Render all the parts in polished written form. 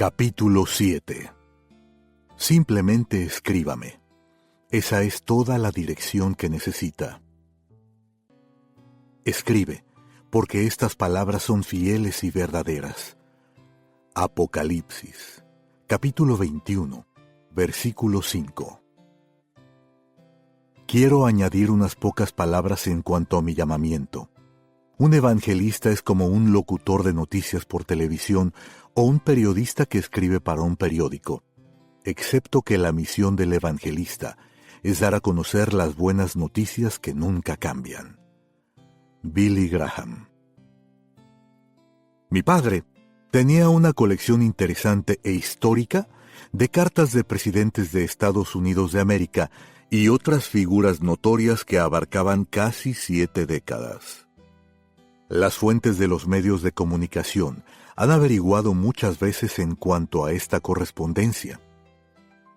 Capítulo 7. Simplemente escríbame. Esa es toda la dirección que necesita. Escribe, porque estas palabras son fieles y verdaderas. Apocalipsis, capítulo 21, versículo 5. Quiero añadir unas pocas palabras en cuanto a mi llamamiento. Un evangelista es como un locutor de noticias por televisión o un periodista que escribe para un periódico, excepto que la misión del evangelista es dar a conocer las buenas noticias que nunca cambian. Billy Graham. Mi padre tenía una colección interesante e histórica de cartas de presidentes de Estados Unidos de América y otras figuras notorias que abarcaban casi 7 décadas. Las fuentes de los medios de comunicación han averiguado muchas veces en cuanto a esta correspondencia.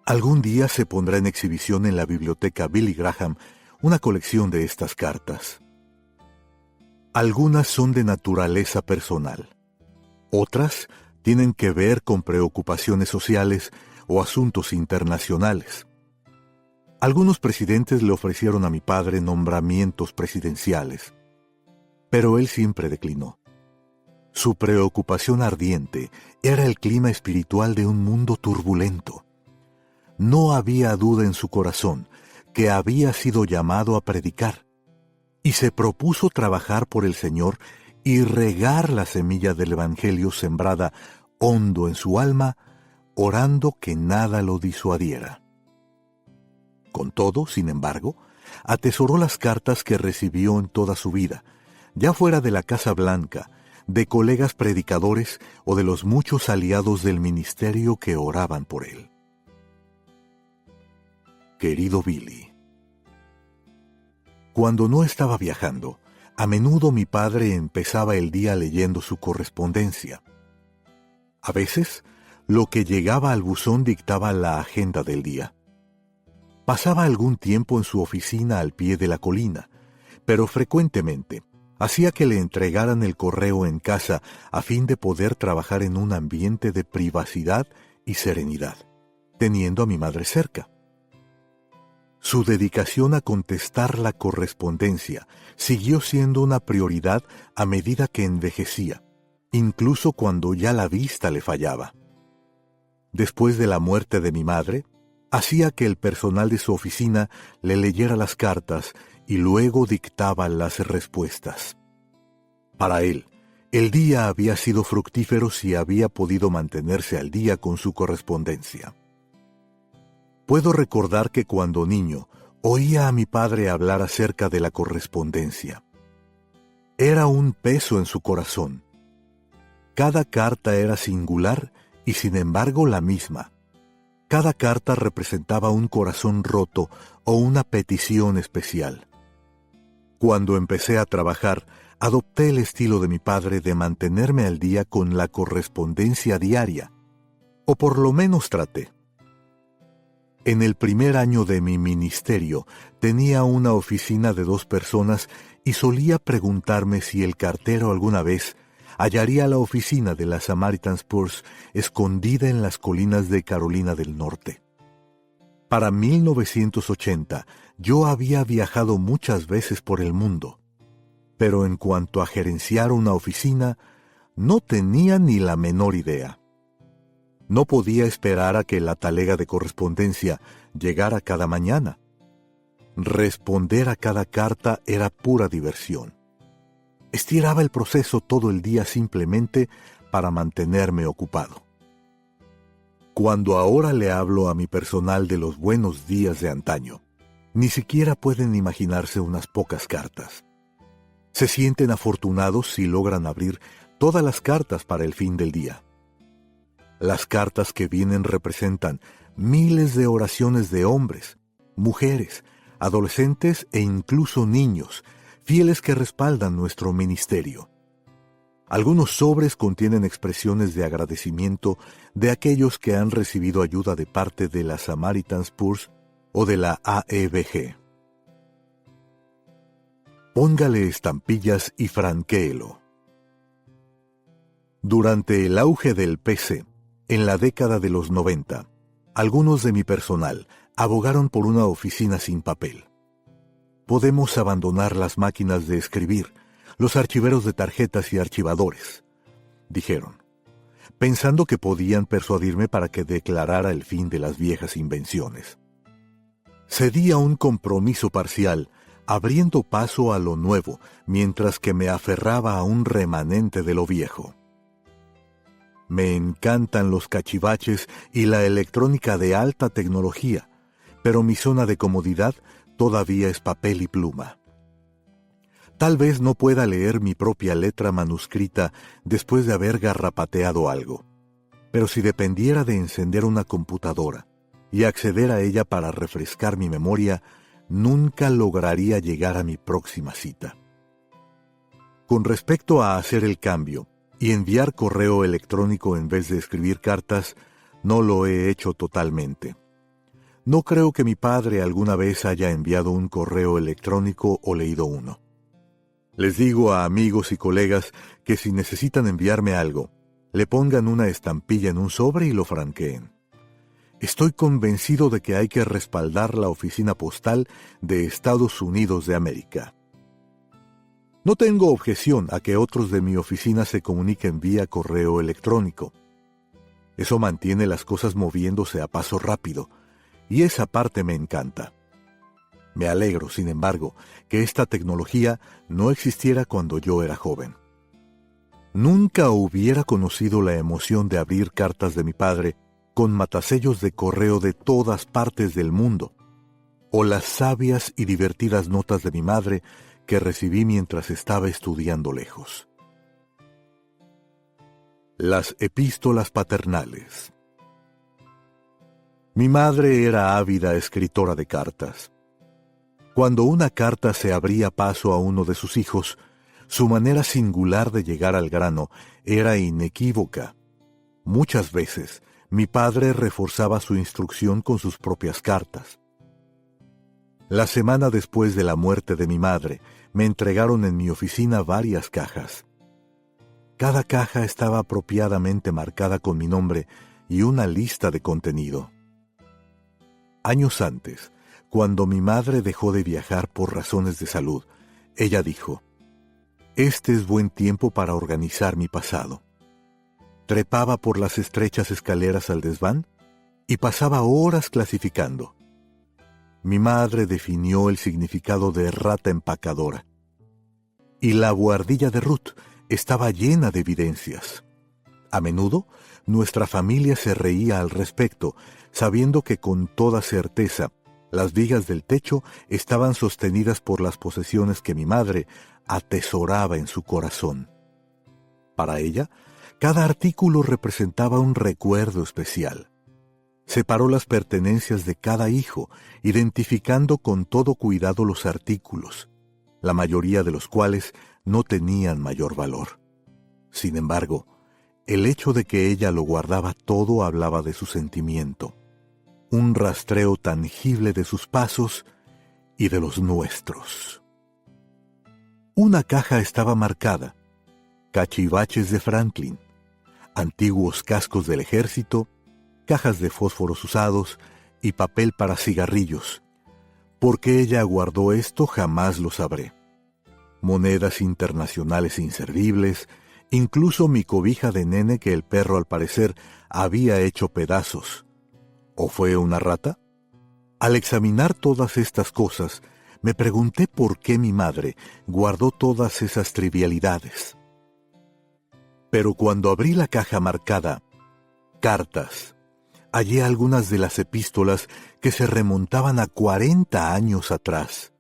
Algún día se pondrá en exhibición en la biblioteca Billy Graham una colección de estas cartas. Algunas son de naturaleza personal. Otras tienen que ver con preocupaciones sociales o asuntos internacionales. Algunos presidentes le ofrecieron a mi padre nombramientos presidenciales, pero él siempre declinó. Su preocupación ardiente era el clima espiritual de un mundo turbulento. No había duda en su corazón que había sido llamado a predicar, y se propuso trabajar por el Señor y regar la semilla del Evangelio sembrada hondo en su alma, orando que nada lo disuadiera. Con todo, sin embargo, atesoró las cartas que recibió en toda su vida, ya fuera de la Casa Blanca, de colegas predicadores o de los muchos aliados del ministerio que oraban por él. Querido Billy, cuando no estaba viajando, a menudo mi padre empezaba el día leyendo su correspondencia. A veces, lo que llegaba al buzón dictaba la agenda del día. Pasaba algún tiempo en su oficina al pie de la colina, pero frecuentemente hacía que le entregaran el correo en casa a fin de poder trabajar en un ambiente de privacidad y serenidad, teniendo a mi madre cerca. Su dedicación a contestar la correspondencia siguió siendo una prioridad a medida que envejecía, incluso cuando ya la vista le fallaba. Después de la muerte de mi madre, hacía que el personal de su oficina le leyera las cartas y luego dictaba las respuestas. Para él, el día había sido fructífero si había podido mantenerse al día con su correspondencia. Puedo recordar que cuando niño oía a mi padre hablar acerca de la correspondencia. Era un peso en su corazón. Cada carta era singular y sin embargo la misma. Cada carta representaba un corazón roto o una petición especial. Cuando empecé a trabajar, adopté el estilo de mi padre de mantenerme al día con la correspondencia diaria, o por lo menos traté. En el primer año de mi ministerio, tenía una oficina de 2 personas y solía preguntarme si el cartero alguna vez hallaría la oficina de la Samaritan's Purse escondida en las colinas de Carolina del Norte. Para 1980, yo había viajado muchas veces por el mundo, pero en cuanto a gerenciar una oficina, no tenía ni la menor idea. No podía esperar a que la talega de correspondencia llegara cada mañana. Responder a cada carta era pura diversión. Estiraba el proceso todo el día simplemente para mantenerme ocupado. Cuando ahora le hablo a mi personal de los buenos días de antaño, ni siquiera pueden imaginarse unas pocas cartas. Se sienten afortunados si logran abrir todas las cartas para el fin del día. Las cartas que vienen representan miles de oraciones de hombres, mujeres, adolescentes e incluso niños, fieles que respaldan nuestro ministerio. Algunos sobres contienen expresiones de agradecimiento de aquellos que han recibido ayuda de parte de la Samaritan's Purse o de la AEBG. Póngale estampillas y franquéelo. Durante el auge del PC, En la década de los 90, algunos de mi personal abogaron por una oficina sin papel. Podemos abandonar las máquinas de escribir, los archiveros de tarjetas y archivadores, dijeron, pensando que podían persuadirme para que declarara el fin de las viejas invenciones. Cedí a un compromiso parcial, abriendo paso a lo nuevo, mientras que me aferraba a un remanente de lo viejo. Me encantan los cachivaches y la electrónica de alta tecnología, pero mi zona de comodidad todavía es papel y pluma. Tal vez no pueda leer mi propia letra manuscrita después de haber garrapateado algo, pero si dependiera de encender una computadora y acceder a ella para refrescar mi memoria, nunca lograría llegar a mi próxima cita. Con respecto a hacer el cambio y enviar correo electrónico en vez de escribir cartas, no lo he hecho totalmente. No creo que mi padre alguna vez haya enviado un correo electrónico o leído uno. Les digo a amigos y colegas que si necesitan enviarme algo, le pongan una estampilla en un sobre y lo franqueen. Estoy convencido de que hay que respaldar la oficina postal de Estados Unidos de América. No tengo objeción a que otros de mi oficina se comuniquen vía correo electrónico. Eso mantiene las cosas moviéndose a paso rápido, y esa parte me encanta. Me alegro, sin embargo, que esta tecnología no existiera cuando yo era joven. Nunca hubiera conocido la emoción de abrir cartas de mi padre con matasellos de correo de todas partes del mundo, o las sabias y divertidas notas de mi madre que recibí mientras estaba estudiando lejos. Las epístolas paternales. Mi madre era ávida escritora de cartas. Cuando una carta se abría paso a uno de sus hijos, su manera singular de llegar al grano era inequívoca. Muchas veces, mi padre reforzaba su instrucción con sus propias cartas. La semana después de la muerte de mi madre, me entregaron en mi oficina varias cajas. Cada caja estaba apropiadamente marcada con mi nombre y una lista de contenido. Años antes, cuando mi madre dejó de viajar por razones de salud, ella dijo: «Este es buen tiempo para organizar mi pasado». Trepaba por las estrechas escaleras al desván y pasaba horas clasificando. Mi madre definió el significado de rata empacadora. Y la buhardilla de Ruth estaba llena de evidencias. A menudo, nuestra familia se reía al respecto, sabiendo que con toda certeza las vigas del techo estaban sostenidas por las posesiones que mi madre atesoraba en su corazón. Para ella, cada artículo representaba un recuerdo especial. Separó las pertenencias de cada hijo, identificando con todo cuidado los artículos, la mayoría de los cuales no tenían mayor valor. Sin embargo, el hecho de que ella lo guardaba todo hablaba de su sentimiento, un rastreo tangible de sus pasos y de los nuestros. Una caja estaba marcada: cachivaches de Franklin, antiguos cascos del ejército, cajas de fósforos usados y papel para cigarrillos. ¿Por qué ella guardó esto? Jamás lo sabré. Monedas internacionales inservibles, incluso mi cobija de nene que el perro al parecer había hecho pedazos. ¿O fue una rata? Al examinar todas estas cosas, me pregunté por qué mi madre guardó todas esas trivialidades. Pero cuando abrí la caja marcada «Cartas», hallé algunas de las epístolas que se remontaban a 40 años atrás.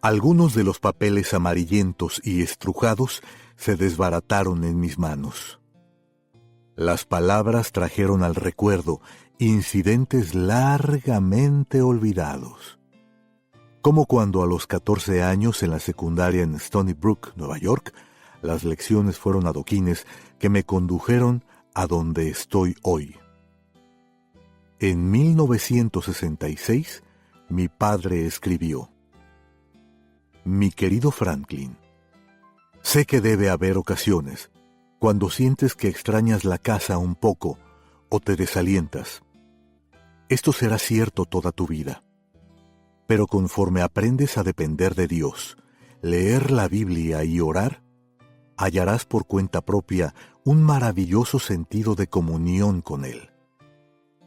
Algunos de los papeles amarillentos y estrujados se desbarataron en mis manos. Las palabras trajeron al recuerdo incidentes largamente olvidados. Como cuando a los 14 años en la secundaria en Stony Brook, Nueva York, las lecciones fueron adoquines que me condujeron a donde estoy hoy. En 1966, mi padre escribió: «Mi querido Franklin, sé que debe haber ocasiones, cuando sientes que extrañas la casa un poco o te desalientas. Esto será cierto toda tu vida. Pero conforme aprendes a depender de Dios, leer la Biblia y orar, hallarás por cuenta propia un maravilloso sentido de comunión con Él.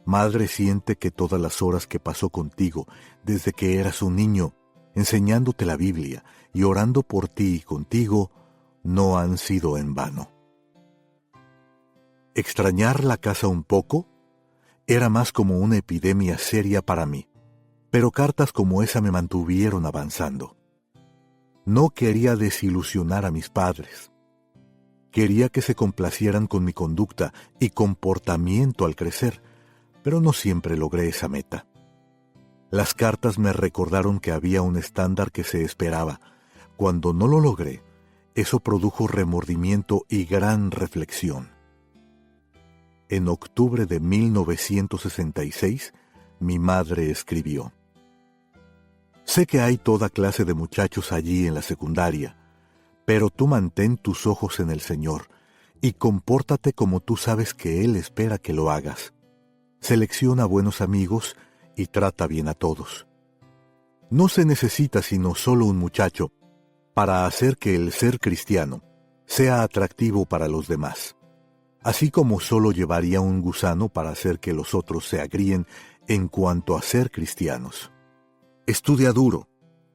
Madre siente que todas las horas que pasó contigo desde que eras un niño, enseñándote la Biblia y orando por ti y contigo, no han sido en vano. Extrañar la casa un poco era más como una epidemia seria para mí, pero cartas como esa me mantuvieron avanzando. No quería desilusionar a mis padres. Quería que se complacieran con mi conducta y comportamiento al crecer, pero no siempre logré esa meta. Las cartas me recordaron que había un estándar que se esperaba. Cuando no lo logré, eso produjo remordimiento y gran reflexión. En octubre de 1966, mi madre escribió: «Sé que hay toda clase de muchachos allí en la secundaria, pero tú mantén tus ojos en el Señor y compórtate como tú sabes que Él espera que lo hagas. Selecciona buenos amigos y trata bien a todos. No se necesita sino solo un muchacho para hacer que el ser cristiano sea atractivo para los demás, así como solo llevaría un gusano para hacer que los otros se agríen en cuanto a ser cristianos. Estudia duro,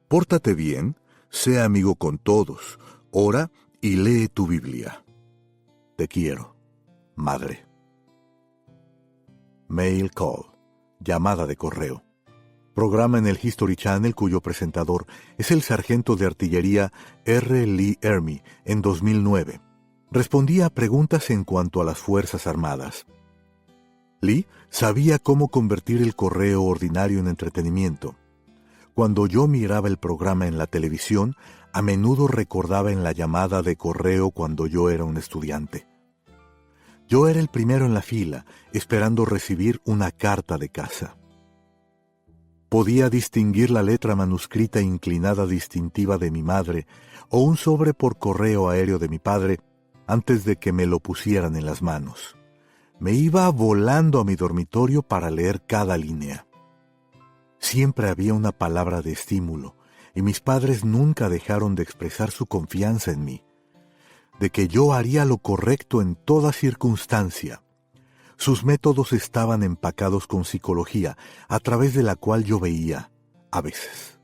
pórtate bien, sea amigo con todos, ora y lee tu Biblia. Te quiero, madre». Mail Call, llamada de correo. Programa en el History Channel cuyo presentador es el sargento de artillería R. Lee Ermey en 2009. Respondía a preguntas en cuanto a las Fuerzas Armadas. Lee sabía cómo convertir el correo ordinario en entretenimiento. Cuando yo miraba el programa en la televisión, a menudo recordaba en la llamada de correo cuando yo era un estudiante. Yo era el primero en la fila, esperando recibir una carta de casa. Podía distinguir la letra manuscrita inclinada distintiva de mi madre o un sobre por correo aéreo de mi padre antes de que me lo pusieran en las manos. Me iba volando a mi dormitorio para leer cada línea. Siempre había una palabra de estímulo, y mis padres nunca dejaron de expresar su confianza en mí, de que yo haría lo correcto en toda circunstancia. Sus métodos estaban empacados con psicología, a través de la cual yo veía, a veces.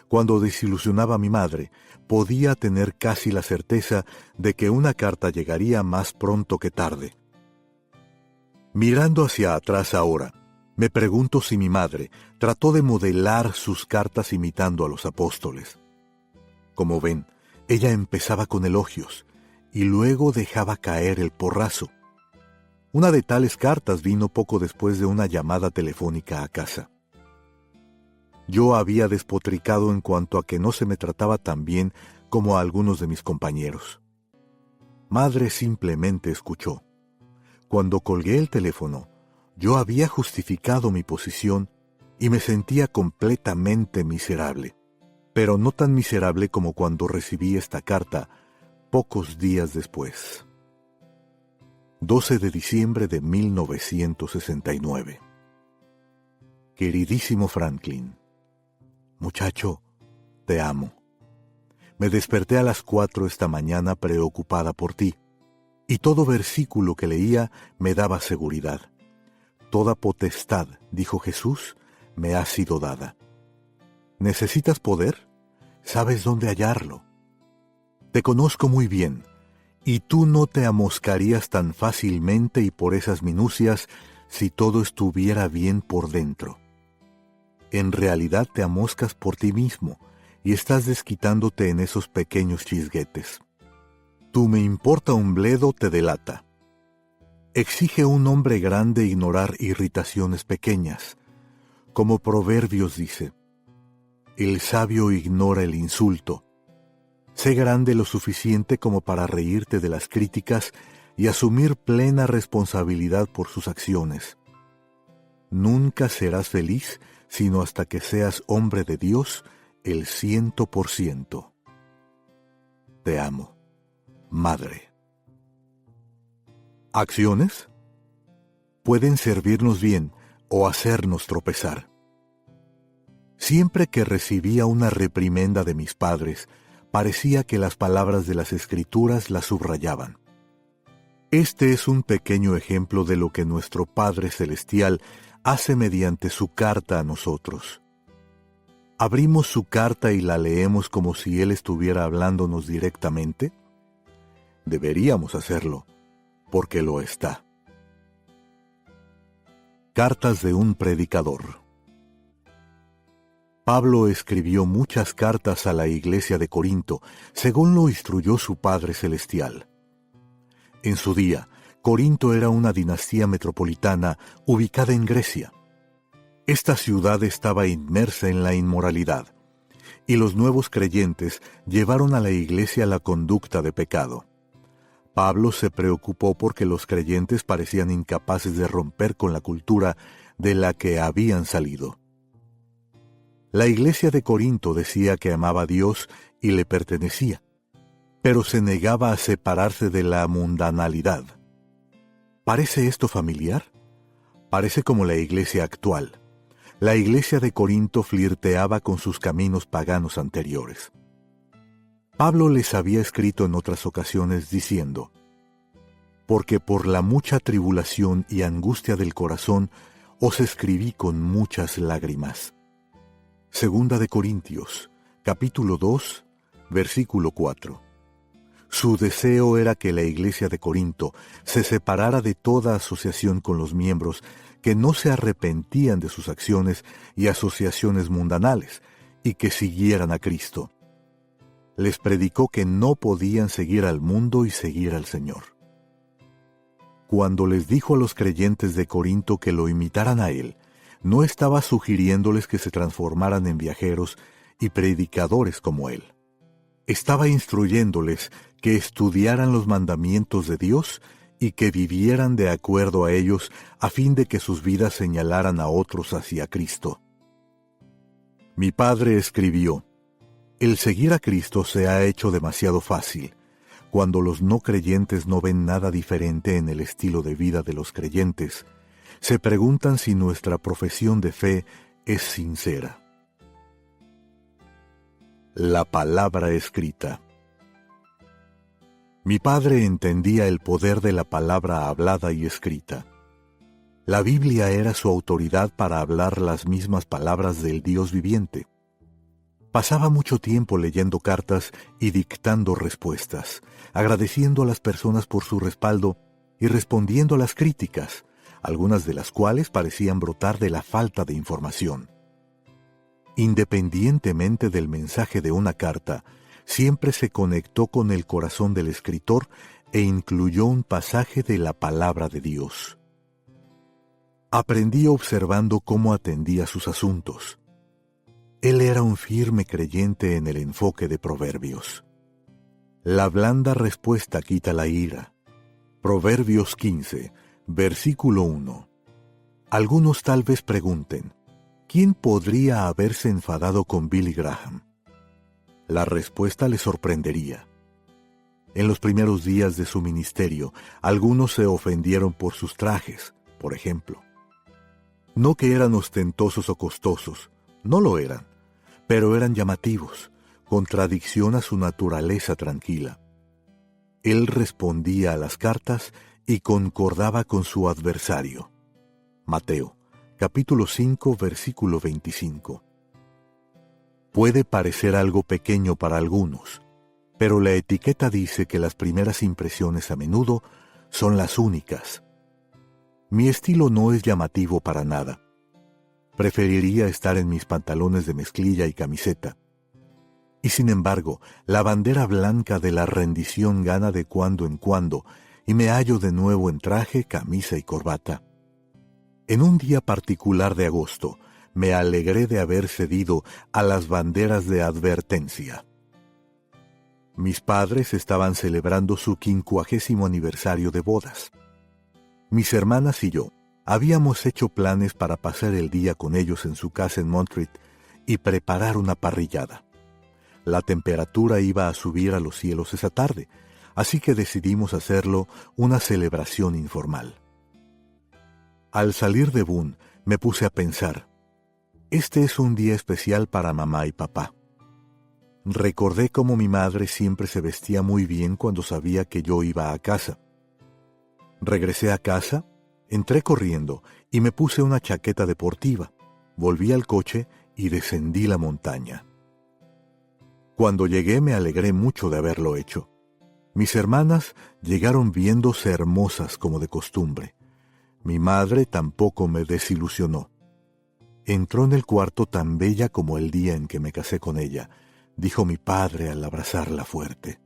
Cuando desilusionaba a mi madre, podía tener casi la certeza de que una carta llegaría más pronto que tarde. Mirando hacia atrás ahora, me pregunto si mi madre trató de modelar sus cartas imitando a los apóstoles. Como ven, ella empezaba con elogios y luego dejaba caer el porrazo. Una de tales cartas vino poco después de una llamada telefónica a casa. Yo había despotricado en cuanto a que no se me trataba tan bien como a algunos de mis compañeros. Madre simplemente escuchó. Cuando colgué el teléfono, yo había justificado mi posición y me sentía completamente miserable, pero no tan miserable como cuando recibí esta carta pocos días después. 12 de diciembre de 1969. Queridísimo Franklin, muchacho, te amo. Me desperté a las 4 esta mañana preocupada por ti, y todo versículo que leía me daba seguridad. Toda potestad, dijo Jesús, me ha sido dada. ¿Necesitas poder? ¿Sabes dónde hallarlo? Te conozco muy bien, y tú no te amoscarías tan fácilmente y por esas minucias si todo estuviera bien por dentro. En realidad te amoscas por ti mismo y estás desquitándote en esos pequeños chisguetes. Tu me importa un bledo te delata. Exige un hombre grande ignorar irritaciones pequeñas. Como Proverbios dice, el sabio ignora el insulto. Sé grande lo suficiente como para reírte de las críticas y asumir plena responsabilidad por sus acciones. Nunca serás feliz sino hasta que seas hombre de Dios el 100%. Te amo, madre. ¿Acciones? pueden servirnos bien o hacernos tropezar. Siempre que recibía una reprimenda de mis padres, parecía que las palabras de las Escrituras las subrayaban. Este es un pequeño ejemplo de lo que nuestro Padre Celestial hace mediante su carta a nosotros. ¿Abrimos su carta y la leemos como si Él estuviera hablándonos directamente? Deberíamos hacerlo, porque lo está. Cartas de un predicador. Pablo escribió muchas cartas a la iglesia de Corinto, según lo instruyó su Padre Celestial. En su día, Corinto era una dinastía metropolitana ubicada en Grecia. Esta ciudad estaba inmersa en la inmoralidad, y los nuevos creyentes llevaron a la iglesia la conducta de pecado. Pablo se preocupó porque los creyentes parecían incapaces de romper con la cultura de la que habían salido. La iglesia de Corinto decía que amaba a Dios y le pertenecía, pero se negaba a separarse de la mundanalidad. ¿Parece esto familiar? Parece como la iglesia actual. La iglesia de Corinto flirteaba con sus caminos paganos anteriores. Pablo les había escrito en otras ocasiones diciendo: «Porque por la mucha tribulación y angustia del corazón os escribí con muchas lágrimas». Segunda de Corintios, capítulo 2, versículo 4. Su deseo era que la iglesia de Corinto se separara de toda asociación con los miembros que no se arrepentían de sus acciones y asociaciones mundanales, y que siguieran a Cristo. Les predicó que no podían seguir al mundo y seguir al Señor. Cuando les dijo a los creyentes de Corinto que lo imitaran a Él, no estaba sugiriéndoles que se transformaran en viajeros y predicadores como Él. Estaba instruyéndoles que estudiaran los mandamientos de Dios y que vivieran de acuerdo a ellos a fin de que sus vidas señalaran a otros hacia Cristo. Mi padre escribió: «El seguir a Cristo se ha hecho demasiado fácil, cuando los no creyentes no ven nada diferente en el estilo de vida de los creyentes. Se preguntan si nuestra profesión de fe es sincera». La palabra escrita. Mi padre entendía el poder de la palabra hablada y escrita. La Biblia era su autoridad para hablar las mismas palabras del Dios viviente. Pasaba mucho tiempo leyendo cartas y dictando respuestas, agradeciendo a las personas por su respaldo y respondiendo a las críticas, algunas de las cuales parecían brotar de la falta de información. Independientemente del mensaje de una carta, siempre se conectó con el corazón del escritor e incluyó un pasaje de la palabra de Dios. Aprendí observando cómo atendía sus asuntos. Él era un firme creyente en el enfoque de Proverbios. La blanda respuesta quita la ira. Proverbios 15, versículo 1. Algunos tal vez pregunten: ¿quién podría haberse enfadado con Billy Graham? La respuesta les sorprendería. En los primeros días de su ministerio, algunos se ofendieron por sus trajes, por ejemplo. No que eran ostentosos o costosos, no lo eran, pero eran llamativos, contradicción a su naturaleza tranquila. Él respondía a las cartas y concordaba con su adversario. Mateo, capítulo 5, versículo 25. Puede parecer algo pequeño para algunos, pero la etiqueta dice que las primeras impresiones a menudo son las únicas. Mi estilo no es llamativo para nada. Preferiría estar en mis pantalones de mezclilla y camiseta. Y sin embargo, la bandera blanca de la rendición gana de cuando en cuando, y me hallo de nuevo en traje, camisa y corbata. En un día particular de agosto, me alegré de haber cedido a las banderas de advertencia. Mis padres estaban celebrando su 50º aniversario de bodas. Mis hermanas y yo habíamos hecho planes para pasar el día con ellos en su casa en Montreat y preparar una parrillada. La temperatura iba a subir a los cielos esa tarde, así que decidimos hacerlo una celebración informal. Al salir de Boone, me puse a pensar, este es un día especial para mamá y papá. Recordé cómo mi madre siempre se vestía muy bien cuando sabía que yo iba a casa. Regresé a casa, entré corriendo y me puse una chaqueta deportiva. Volví al coche y descendí la montaña. Cuando llegué me alegré mucho de haberlo hecho. Mis hermanas llegaron viéndose hermosas como de costumbre. Mi madre tampoco me desilusionó. Entró en el cuarto tan bella como el día en que me casé con ella, dijo mi padre al abrazarla fuerte.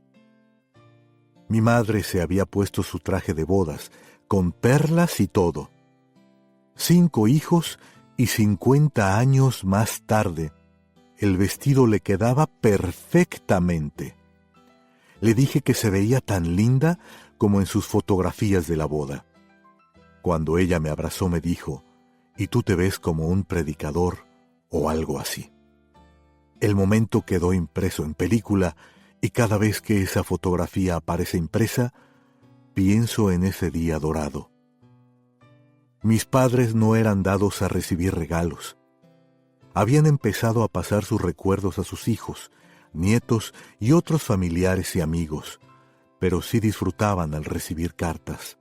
Mi madre se había puesto su traje de bodas, con perlas y todo. 5 hijos y 50 años más tarde, el vestido le quedaba perfectamente. Le dije que se veía tan linda como en sus fotografías de la boda. Cuando ella me abrazó me dijo, «Y tú te ves como un predicador o algo así». El momento quedó impreso en película y cada vez que esa fotografía aparece impresa, pienso en ese día dorado. Mis padres no eran dados a recibir regalos. Habían empezado a pasar sus recuerdos a sus hijos, nietos y otros familiares y amigos, pero sí disfrutaban al recibir cartas.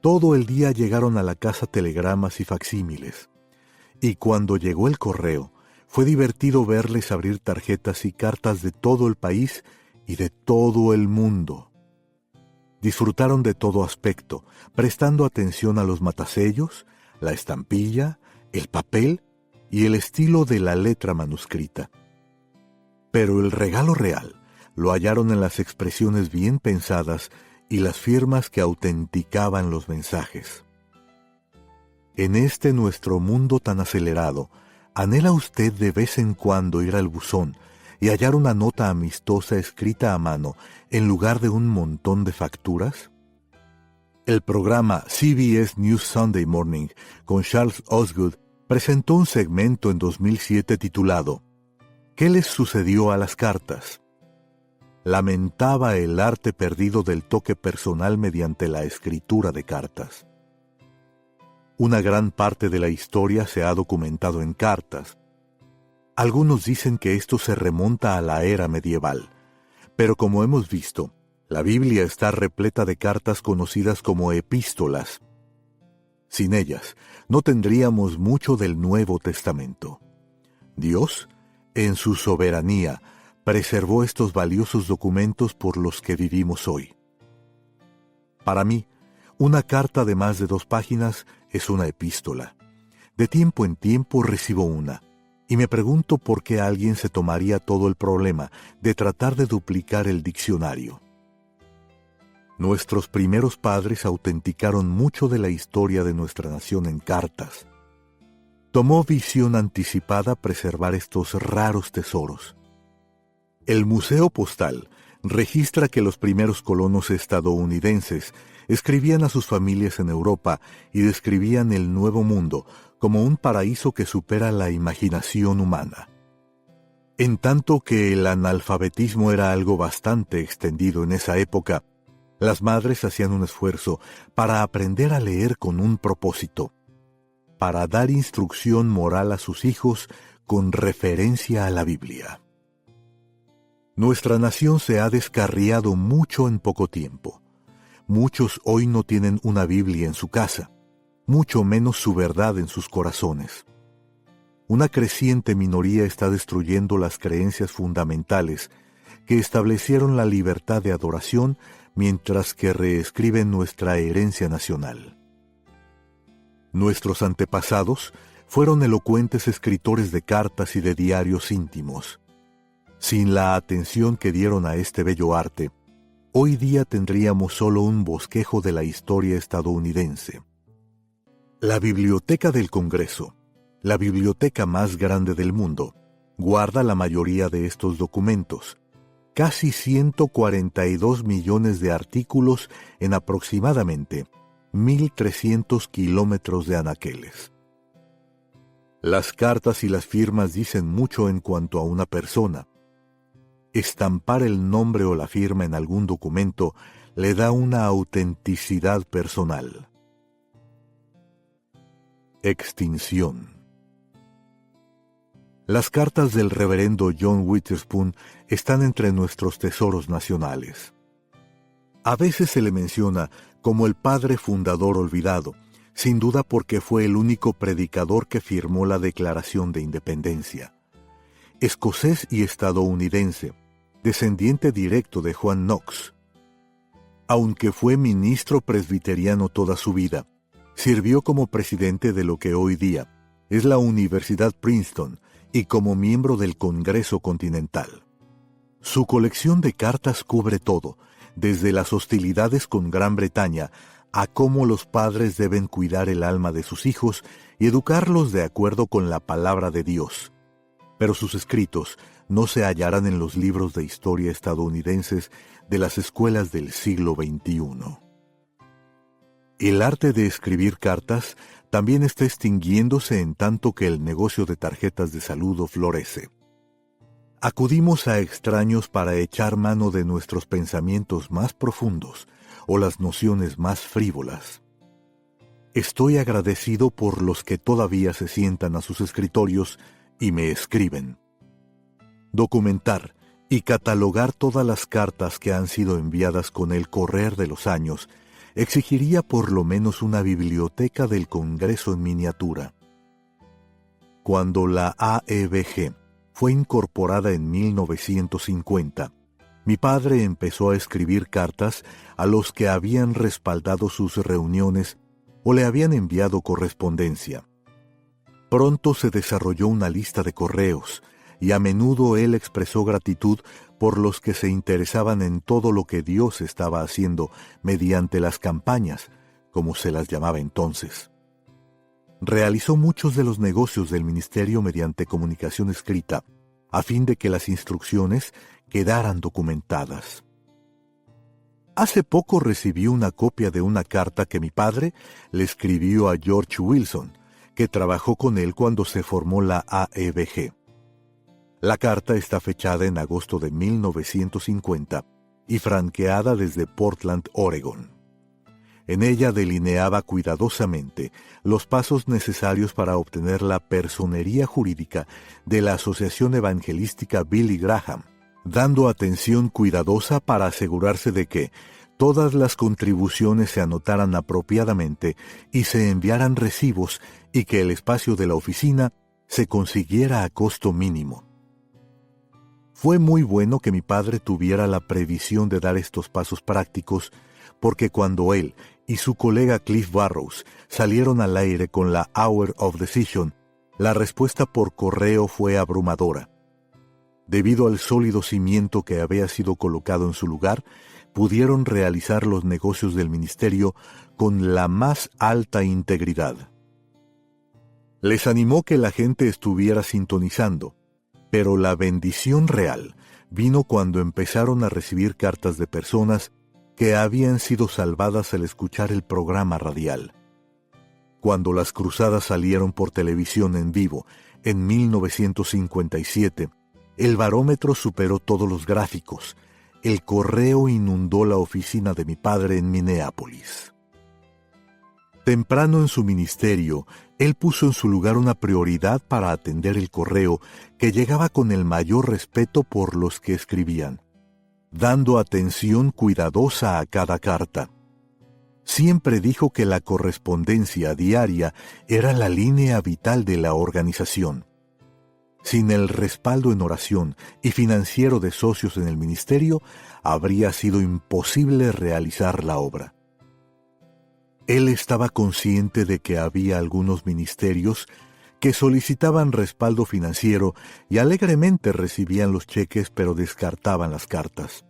Todo el día llegaron a la casa telegramas y facsímiles, y cuando llegó el correo, fue divertido verles abrir tarjetas y cartas de todo el país y de todo el mundo. Disfrutaron de todo aspecto, prestando atención a los matasellos, la estampilla, el papel y el estilo de la letra manuscrita. Pero el regalo real lo hallaron en las expresiones bien pensadas y las firmas que autenticaban los mensajes. En este nuestro mundo tan acelerado, ¿anhela usted de vez en cuando ir al buzón y hallar una nota amistosa escrita a mano en lugar de un montón de facturas? El programa CBS News Sunday Morning con Charles Osgood presentó un segmento en 2007 titulado ¿Qué les sucedió a las cartas? Lamentaba el arte perdido del toque personal mediante la escritura de cartas. Una gran parte de la historia se ha documentado en cartas. Algunos dicen que esto se remonta a la era medieval, pero como hemos visto, la Biblia está repleta de cartas conocidas como epístolas. Sin ellas, no tendríamos mucho del Nuevo Testamento. Dios, en su soberanía, preservó estos valiosos documentos por los que vivimos hoy. Para mí, una carta de más de 2 páginas es una epístola. De tiempo en tiempo recibo una, y me pregunto por qué alguien se tomaría todo el problema de tratar de duplicar el diccionario. Nuestros primeros padres autenticaron mucho de la historia de nuestra nación en cartas. Tomó visión anticipada preservar estos raros tesoros. El Museo Postal registra que los primeros colonos estadounidenses escribían a sus familias en Europa y describían el Nuevo Mundo como un paraíso que supera la imaginación humana. En tanto que el analfabetismo era algo bastante extendido en esa época, las madres hacían un esfuerzo para aprender a leer con un propósito, para dar instrucción moral a sus hijos con referencia a la Biblia. Nuestra nación se ha descarriado mucho en poco tiempo. Muchos hoy no tienen una Biblia en su casa, mucho menos su verdad en sus corazones. Una creciente minoría está destruyendo las creencias fundamentales que establecieron la libertad de adoración mientras que reescriben nuestra herencia nacional. Nuestros antepasados fueron elocuentes escritores de cartas y de diarios íntimos. Sin la atención que dieron a este bello arte, hoy día tendríamos solo un bosquejo de la historia estadounidense. La Biblioteca del Congreso, la biblioteca más grande del mundo, guarda la mayoría de estos documentos, casi 142 millones de artículos en aproximadamente 1.300 kilómetros de anaqueles. Las cartas y las firmas dicen mucho en cuanto a una persona. Estampar el nombre o la firma en algún documento le da una autenticidad personal. Extinción. Las cartas del reverendo John Witherspoon están entre nuestros tesoros nacionales. A veces se le menciona como el padre fundador olvidado, sin duda porque fue el único predicador que firmó la Declaración de Independencia. Escocés y estadounidense, descendiente directo de Juan Knox. Aunque fue ministro presbiteriano toda su vida, sirvió como presidente de lo que hoy día es la Universidad Princeton y como miembro del Congreso Continental. Su colección de cartas cubre todo, desde las hostilidades con Gran Bretaña a cómo los padres deben cuidar el alma de sus hijos y educarlos de acuerdo con la palabra de Dios. Pero sus escritos no se hallarán en los libros de historia estadounidenses de las escuelas del siglo XXI. El arte de escribir cartas también está extinguiéndose en tanto que el negocio de tarjetas de saludo florece. Acudimos a extraños para echar mano de nuestros pensamientos más profundos o las nociones más frívolas. Estoy agradecido por los que todavía se sientan a sus escritorios y me escriben. Documentar y catalogar todas las cartas que han sido enviadas con el correr de los años exigiría por lo menos una biblioteca del Congreso en miniatura. Cuando la AEBG fue incorporada en 1950, mi padre empezó a escribir cartas a los que habían respaldado sus reuniones o le habían enviado correspondencia. Pronto se desarrolló una lista de correos, y a menudo él expresó gratitud por los que se interesaban en todo lo que Dios estaba haciendo mediante las campañas, como se las llamaba entonces. Realizó muchos de los negocios del ministerio mediante comunicación escrita, a fin de que las instrucciones quedaran documentadas. Hace poco recibí una copia de una carta que mi padre le escribió a George Wilson, que trabajó con él cuando se formó la AEBG. La carta está fechada en agosto de 1950 y franqueada desde Portland, Oregón. En ella delineaba cuidadosamente los pasos necesarios para obtener la personería jurídica de la Asociación Evangelística Billy Graham, dando atención cuidadosa para asegurarse de que todas las contribuciones se anotaran apropiadamente y se enviaran recibos y que el espacio de la oficina se consiguiera a costo mínimo. Fue muy bueno que mi padre tuviera la previsión de dar estos pasos prácticos, porque cuando él y su colega Cliff Barrows salieron al aire con la Hour of Decision, la respuesta por correo fue abrumadora. Debido al sólido cimiento que había sido colocado en su lugar, pudieron realizar los negocios del ministerio con la más alta integridad. Les animó que la gente estuviera sintonizando, pero la bendición real vino cuando empezaron a recibir cartas de personas que habían sido salvadas al escuchar el programa radial. Cuando las cruzadas salieron por televisión en vivo en 1957, el barómetro superó todos los gráficos. El correo inundó la oficina de mi padre en Minneapolis. Temprano en su ministerio, él puso en su lugar una prioridad para atender el correo que llegaba con el mayor respeto por los que escribían, dando atención cuidadosa a cada carta. Siempre dijo que la correspondencia diaria era la línea vital de la organización. Sin el respaldo en oración y financiero de socios en el ministerio, habría sido imposible realizar la obra. Él estaba consciente de que había algunos ministerios que solicitaban respaldo financiero y alegremente recibían los cheques pero descartaban las cartas.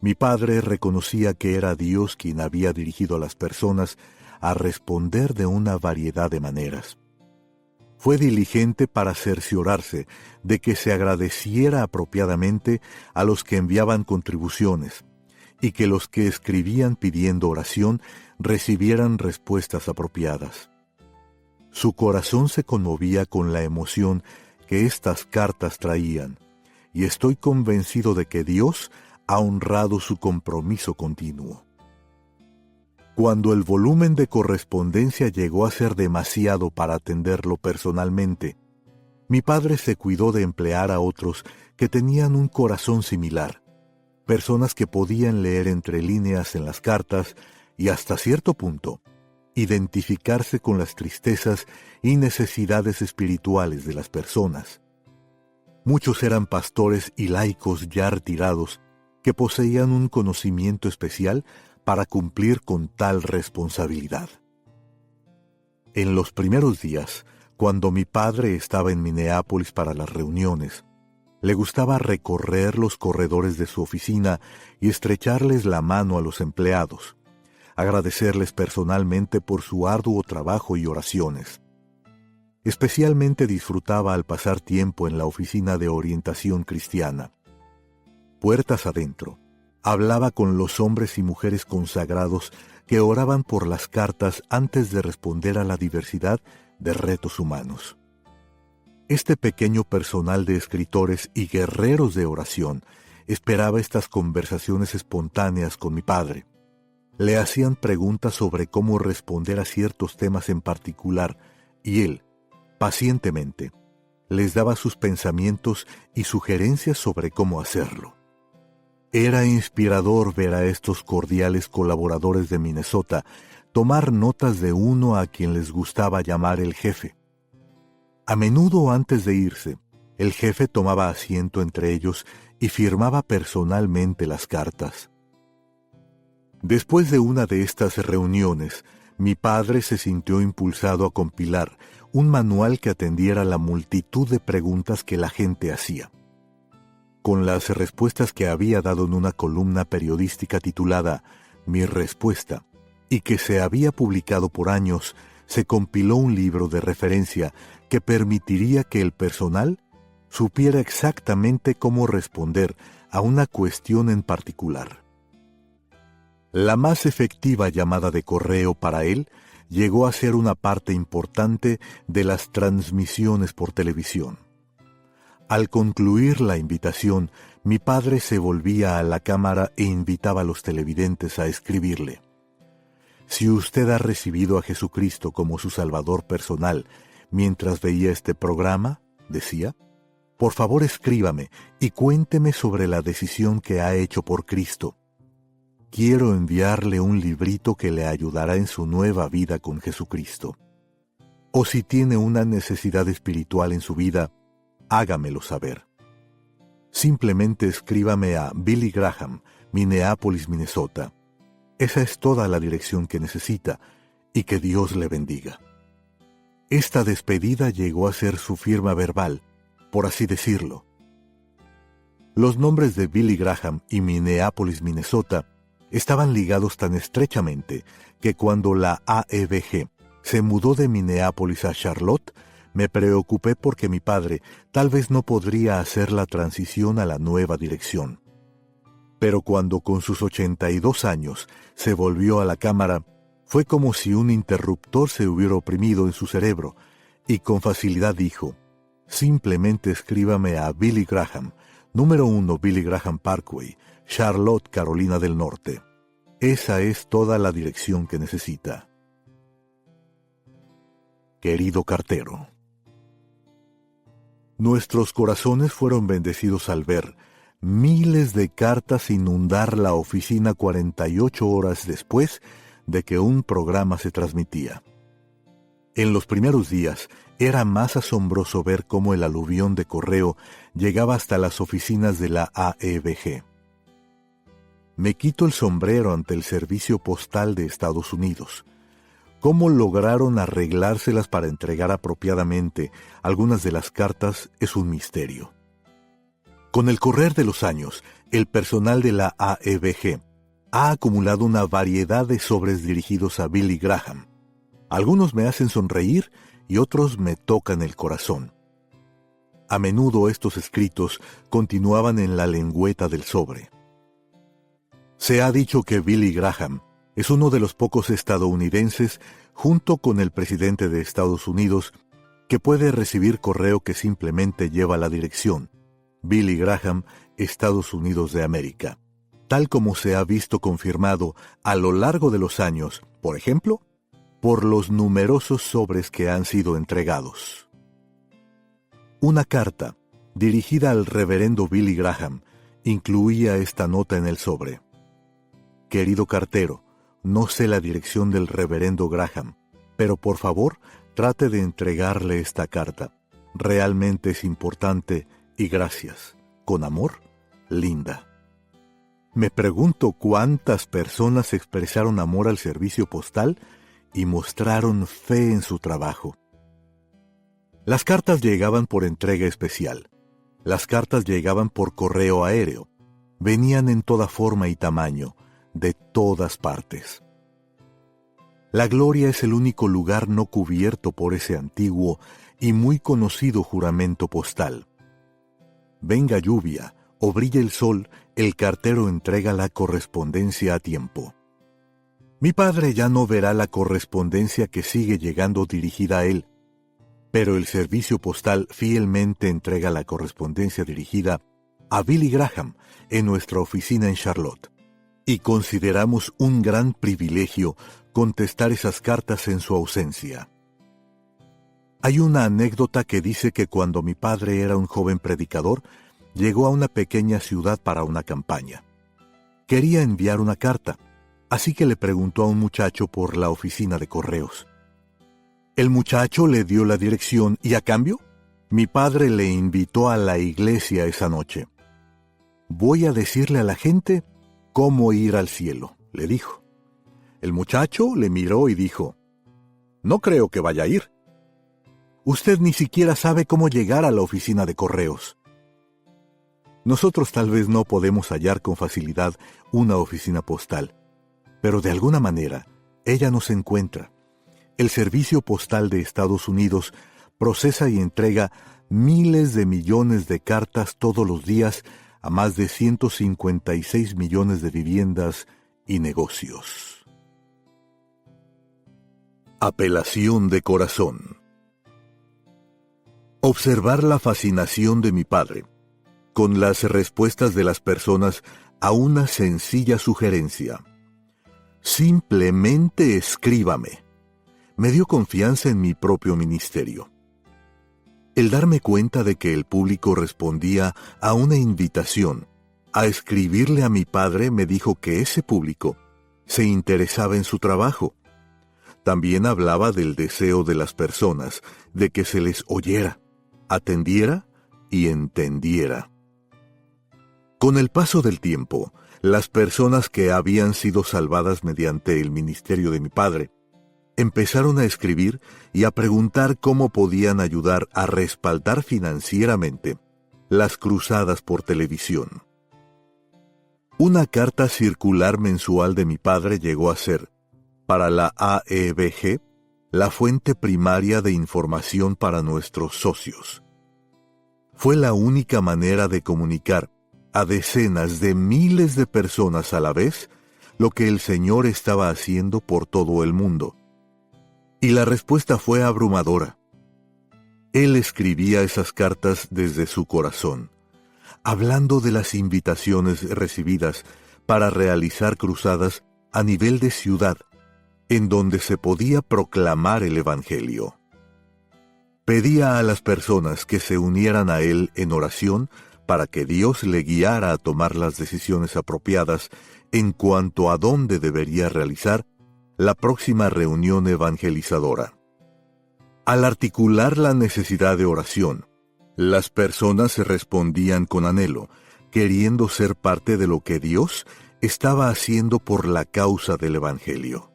Mi padre reconocía que era Dios quien había dirigido a las personas a responder de una variedad de maneras. Fue diligente para cerciorarse de que se agradeciera apropiadamente a los que enviaban contribuciones y que los que escribían pidiendo oración recibieran respuestas apropiadas. Su corazón se conmovía con la emoción que estas cartas traían, y estoy convencido de que Dios ha honrado su compromiso continuo. Cuando el volumen de correspondencia llegó a ser demasiado para atenderlo personalmente, mi padre se cuidó de emplear a otros que tenían un corazón similar, personas que podían leer entre líneas en las cartas y hasta cierto punto identificarse con las tristezas y necesidades espirituales de las personas. Muchos eran pastores y laicos ya retirados que poseían un conocimiento especial para cumplir con tal responsabilidad. En los primeros días, cuando mi padre estaba en Minneapolis para las reuniones, le gustaba recorrer los corredores de su oficina y estrecharles la mano a los empleados, agradecerles personalmente por su arduo trabajo y oraciones. Especialmente disfrutaba al pasar tiempo en la oficina de orientación cristiana. Puertas adentro, hablaba con los hombres y mujeres consagrados que oraban por las cartas antes de responder a la diversidad de retos humanos. Este pequeño personal de escritores y guerreros de oración esperaba estas conversaciones espontáneas con mi padre. Le hacían preguntas sobre cómo responder a ciertos temas en particular y él, pacientemente, les daba sus pensamientos y sugerencias sobre cómo hacerlo. Era inspirador ver a estos cordiales colaboradores de Minnesota tomar notas de uno a quien les gustaba llamar el jefe. A menudo antes de irse, el jefe tomaba asiento entre ellos y firmaba personalmente las cartas. Después de una de estas reuniones, mi padre se sintió impulsado a compilar un manual que atendiera la multitud de preguntas que la gente hacía. Con las respuestas que había dado en una columna periodística titulada Mi Respuesta, y que se había publicado por años, se compiló un libro de referencia que permitiría que el personal supiera exactamente cómo responder a una cuestión en particular. La más efectiva llamada de correo para él llegó a ser una parte importante de las transmisiones por televisión. Al concluir la invitación, mi padre se volvía a la cámara e invitaba a los televidentes a escribirle: «Si usted ha recibido a Jesucristo como su Salvador personal mientras veía este programa», decía, «por favor escríbame y cuénteme sobre la decisión que ha hecho por Cristo. Quiero enviarle un librito que le ayudará en su nueva vida con Jesucristo. O si tiene una necesidad espiritual en su vida, hágamelo saber. Simplemente escríbame a Billy Graham, Minneapolis, Minnesota. Esa es toda la dirección que necesita, y que Dios le bendiga». Esta despedida llegó a ser su firma verbal, por así decirlo. Los nombres de Billy Graham y Minneapolis, Minnesota, estaban ligados tan estrechamente que cuando la AEBG se mudó de Minneapolis a Charlotte, me preocupé porque mi padre tal vez no podría hacer la transición a la nueva dirección. Pero cuando con sus 82 años se volvió a la cámara, fue como si un interruptor se hubiera oprimido en su cerebro, y con facilidad dijo: «Simplemente escríbame a Billy Graham, número 1 Billy Graham Parkway, Charlotte, Carolina del Norte. Esa es toda la dirección que necesita». Querido cartero, nuestros corazones fueron bendecidos al ver miles de cartas inundar la oficina 48 horas después de que un programa se transmitía. En los primeros días era más asombroso ver cómo el aluvión de correo llegaba hasta las oficinas de la AEBG. Me quito el sombrero ante el Servicio Postal de Estados Unidos. Cómo lograron arreglárselas para entregar apropiadamente algunas de las cartas es un misterio. Con el correr de los años, el personal de la AEBG ha acumulado una variedad de sobres dirigidos a Billy Graham. Algunos me hacen sonreír y otros me tocan el corazón. A menudo estos escritos continuaban en la lengüeta del sobre. Se ha dicho que Billy Graham es uno de los pocos estadounidenses, junto con el presidente de Estados Unidos, que puede recibir correo que simplemente lleva la dirección: Billy Graham, Estados Unidos de América. tal como se ha visto confirmado a lo largo de los años, por ejemplo, por los numerosos sobres que han sido entregados. Una carta, dirigida al reverendo Billy Graham, incluía esta nota en el sobre: Querido cartero, no sé la dirección del reverendo Graham, pero por favor trate de entregarle esta carta. Realmente es importante y gracias. Con amor, Linda. Me pregunto cuántas personas expresaron amor al servicio postal y mostraron fe en su trabajo. Las cartas llegaban por entrega especial. Las cartas llegaban por correo aéreo. Venían en toda forma y tamaño, de todas partes. La Gloria es el único lugar no cubierto por ese antiguo y muy conocido juramento postal. Venga lluvia o brille el sol, el cartero entrega la correspondencia a tiempo. Mi padre ya no verá la correspondencia que sigue llegando dirigida a él, pero el servicio postal fielmente entrega la correspondencia dirigida a Billy Graham en nuestra oficina en Charlotte, y consideramos un gran privilegio contestar esas cartas en su ausencia. Hay una anécdota que dice que cuando mi padre era un joven predicador, llegó a una pequeña ciudad para una campaña. Quería enviar una carta, así que le preguntó a un muchacho por la oficina de correos. El muchacho le dio la dirección y, a cambio, mi padre le invitó a la iglesia esa noche. Voy a decirle a la gente cómo ir al cielo, le dijo. El muchacho le miró y dijo: No creo que vaya a ir. Usted ni siquiera sabe cómo llegar a la oficina de correos. Nosotros tal vez no podemos hallar con facilidad una oficina postal, pero de alguna manera ella nos encuentra. El Servicio Postal de Estados Unidos procesa y entrega miles de millones de cartas todos los días a más de 156 millones de viviendas y negocios. Apelación de corazón. Observar la fascinación de mi padre con las respuestas de las personas a una sencilla sugerencia: simplemente escríbame. Me dio confianza en mi propio ministerio. El darme cuenta de que el público respondía a una invitación a escribirle a mi padre me dijo que ese público se interesaba en su trabajo. También hablaba del deseo de las personas de que se les oyera, atendiera y entendiera. Con el paso del tiempo, las personas que habían sido salvadas mediante el ministerio de mi padre empezaron a escribir y a preguntar cómo podían ayudar a respaldar financieramente las cruzadas por televisión. Una carta circular mensual de mi padre llegó a ser, para la AEBG, la fuente primaria de información para nuestros socios. Fue la única manera de comunicar a decenas de miles de personas a la vez lo que el Señor estaba haciendo por todo el mundo. Y la respuesta fue abrumadora. Él escribía esas cartas desde su corazón, hablando de las invitaciones recibidas para realizar cruzadas a nivel de ciudad, en donde se podía proclamar el Evangelio. Pedía a las personas que se unieran a él en oración para que Dios le guiara a tomar las decisiones apropiadas en cuanto a dónde debería realizar la próxima reunión evangelizadora. Al articular la necesidad de oración, las personas se respondían con anhelo, queriendo ser parte de lo que Dios estaba haciendo por la causa del Evangelio.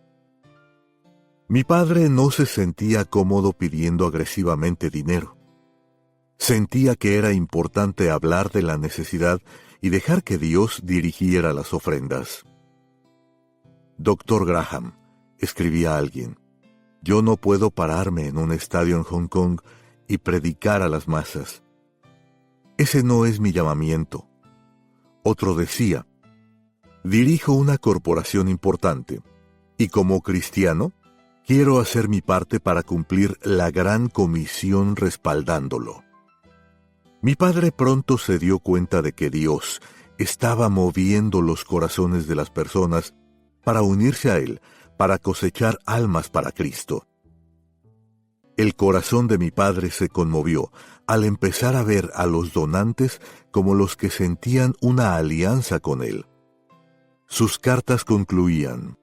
Mi padre no se sentía cómodo pidiendo agresivamente dinero. Sentía que era importante hablar de la necesidad y dejar que Dios dirigiera las ofrendas. Dr. Graham, escribía alguien, yo no puedo pararme en un estadio en Hong Kong y predicar a las masas. Ese no es mi llamamiento. Otro decía, dirijo una corporación importante y como cristiano quiero hacer mi parte para cumplir la gran comisión respaldándolo. Mi padre pronto se dio cuenta de que Dios, estaba moviendo los corazones de las personas para unirse a Él, para cosechar almas para Cristo. El corazón de mi padre se conmovió al empezar a ver a los donantes como los que sentían una alianza con Él. Sus cartas concluían: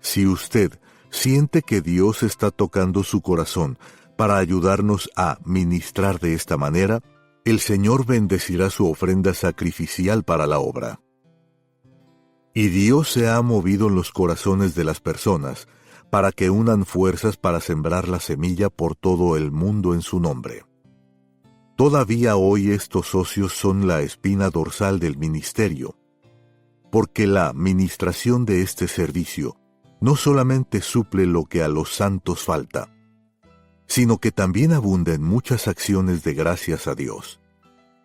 si usted siente que Dios está tocando su corazón para ayudarnos a ministrar de esta manera, el Señor bendecirá su ofrenda sacrificial para la obra. Y Dios se ha movido en los corazones de las personas para que unan fuerzas para sembrar la semilla por todo el mundo en su nombre. Todavía hoy estos socios son la espina dorsal del ministerio, porque la ministración de este servicio no solamente suple lo que a los santos falta, sino que también abunda en muchas acciones de gracias a Dios,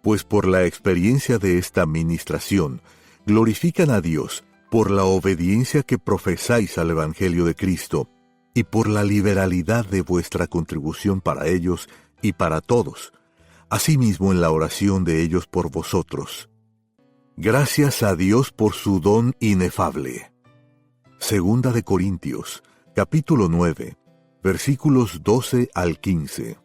pues por la experiencia de esta ministración glorifican a Dios por la obediencia que profesáis al Evangelio de Cristo y por la liberalidad de vuestra contribución para ellos y para todos, asimismo en la oración de ellos por vosotros. Gracias a Dios por su don inefable. Segunda de Corintios, capítulo 9, versículos 12 al 15.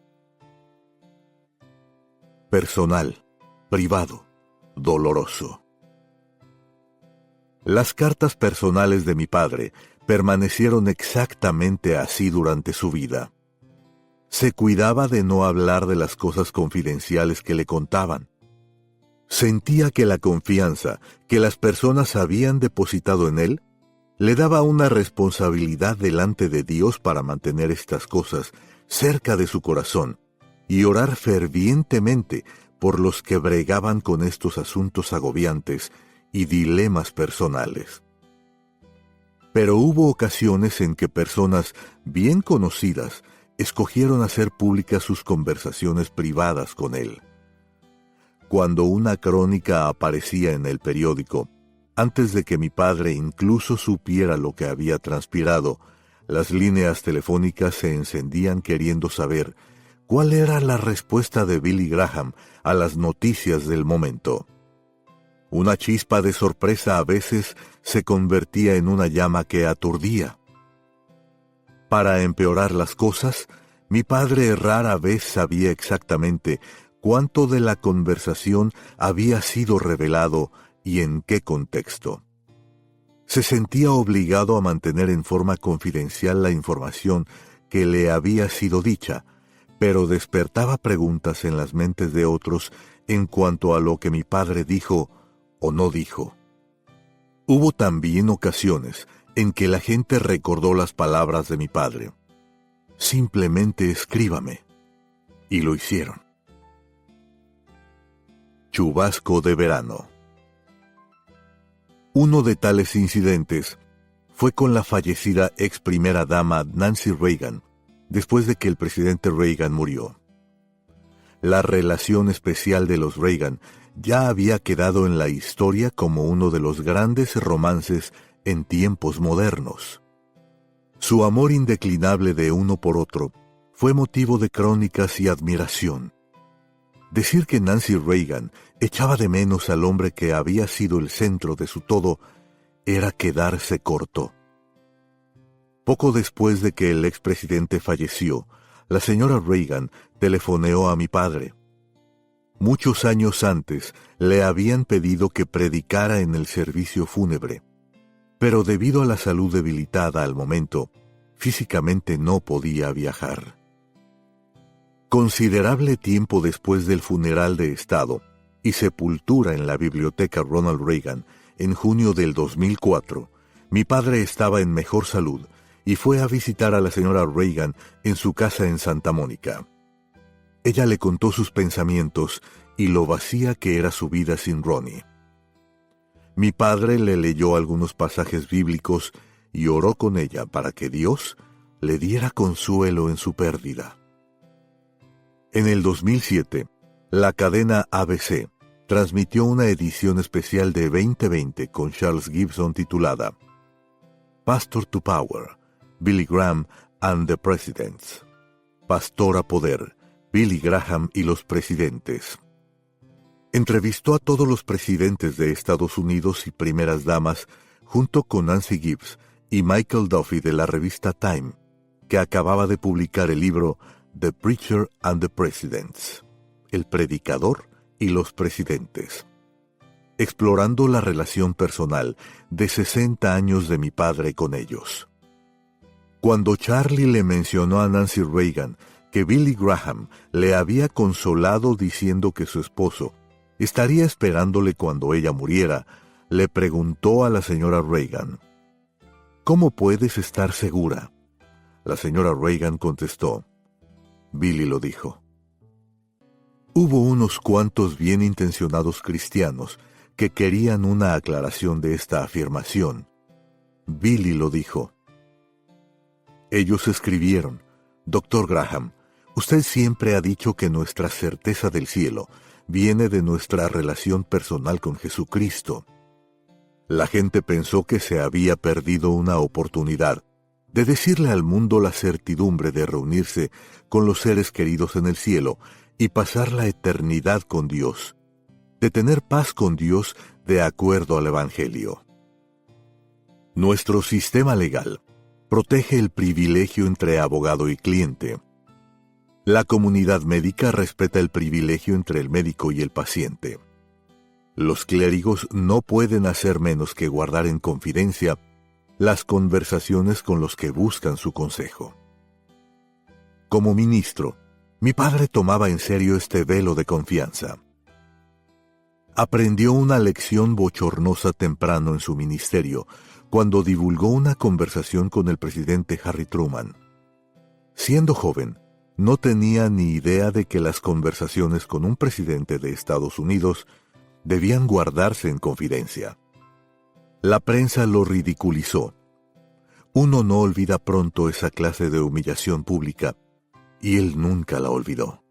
Personal, privado, doloroso. Las cartas personales de mi padre permanecieron exactamente así durante su vida. Se cuidaba de no hablar de las cosas confidenciales que le contaban. Sentía que la confianza que las personas habían depositado en él le daba una responsabilidad delante de Dios para mantener estas cosas cerca de su corazón y orar fervientemente por los que bregaban con estos asuntos agobiantes y dilemas personales. Pero hubo ocasiones en que personas bien conocidas escogieron hacer públicas sus conversaciones privadas con él. Cuando una crónica aparecía en el periódico, antes de que mi padre incluso supiera lo que había transpirado, las líneas telefónicas se encendían queriendo saber cuál era la respuesta de Billy Graham a las noticias del momento. Una chispa de sorpresa a veces se convertía en una llama que aturdía. Para empeorar las cosas, mi padre rara vez sabía exactamente cuánto de la conversación había sido revelado y en qué contexto. Se sentía obligado a mantener en forma confidencial la información que le había sido dicha, pero despertaba preguntas en las mentes de otros en cuanto a lo que mi padre dijo o no dijo. Hubo también ocasiones en que la gente recordó las palabras de mi padre: simplemente escríbame. Y lo hicieron. Chubasco de verano. Uno de tales incidentes fue con la fallecida ex primera dama Nancy Reagan, después de que el presidente Reagan murió. La relación especial de los Reagan ya había quedado en la historia como uno de los grandes romances en tiempos modernos. Su amor indeclinable de uno por otro fue motivo de crónicas y admiración. Decir que Nancy Reagan echaba de menos al hombre que había sido el centro de su todo era quedarse corto. Poco después de que el expresidente falleció, la señora Reagan telefoneó a mi padre. Muchos años antes le habían pedido que predicara en el servicio fúnebre, pero debido a la salud debilitada al momento, físicamente no podía viajar. Considerable tiempo después del funeral de Estado y sepultura en la biblioteca Ronald Reagan en junio del 2004, mi padre estaba en mejor salud y fue a visitar a la señora Reagan en su casa en Santa Mónica. Ella le contó sus pensamientos y lo vacía que era su vida sin Ronnie. Mi padre le leyó algunos pasajes bíblicos y oró con ella para que Dios le diera consuelo en su pérdida. En el 2007, la cadena ABC transmitió una edición especial de 2020 con Charles Gibson titulada Pastor to Power, Billy Graham and the Presidents. Pastor a Poder, Billy Graham y los Presidentes. Entrevistó a todos los presidentes de Estados Unidos y primeras damas, junto con Nancy Gibbs y Michael Duffy de la revista Time, que acababa de publicar el libro The Preacher and the Presidents, El Predicador y los Presidentes, explorando la relación personal de 60 años de mi padre con ellos. Cuando Charlie le mencionó a Nancy Reagan que Billy Graham le había consolado diciendo que su esposo estaría esperándole cuando ella muriera, le preguntó a la señora Reagan: ¿Cómo puedes estar segura? La señora Reagan contestó: Billy lo dijo. Hubo unos cuantos bien intencionados cristianos que querían una aclaración de esta afirmación. Billy lo dijo. Ellos escribieron: Dr. Graham, usted siempre ha dicho que nuestra certeza del cielo viene de nuestra relación personal con Jesucristo. La gente pensó que se había perdido una oportunidad de decirle al mundo la certidumbre de reunirse con los seres queridos en el cielo y pasar la eternidad con Dios, de tener paz con Dios de acuerdo al Evangelio. Nuestro sistema legal protege el privilegio entre abogado y cliente. La comunidad médica respeta el privilegio entre el médico y el paciente. Los clérigos no pueden hacer menos que guardar en confidencia las conversaciones con los que buscan su consejo. Como ministro, mi padre tomaba en serio este velo de confianza. Aprendió una lección bochornosa temprano en su ministerio, cuando divulgó una conversación con el presidente Harry Truman. Siendo joven, no tenía ni idea de que las conversaciones con un presidente de Estados Unidos debían guardarse en confidencia. La prensa lo ridiculizó. Uno no olvida pronto esa clase de humillación pública, y él nunca la olvidó.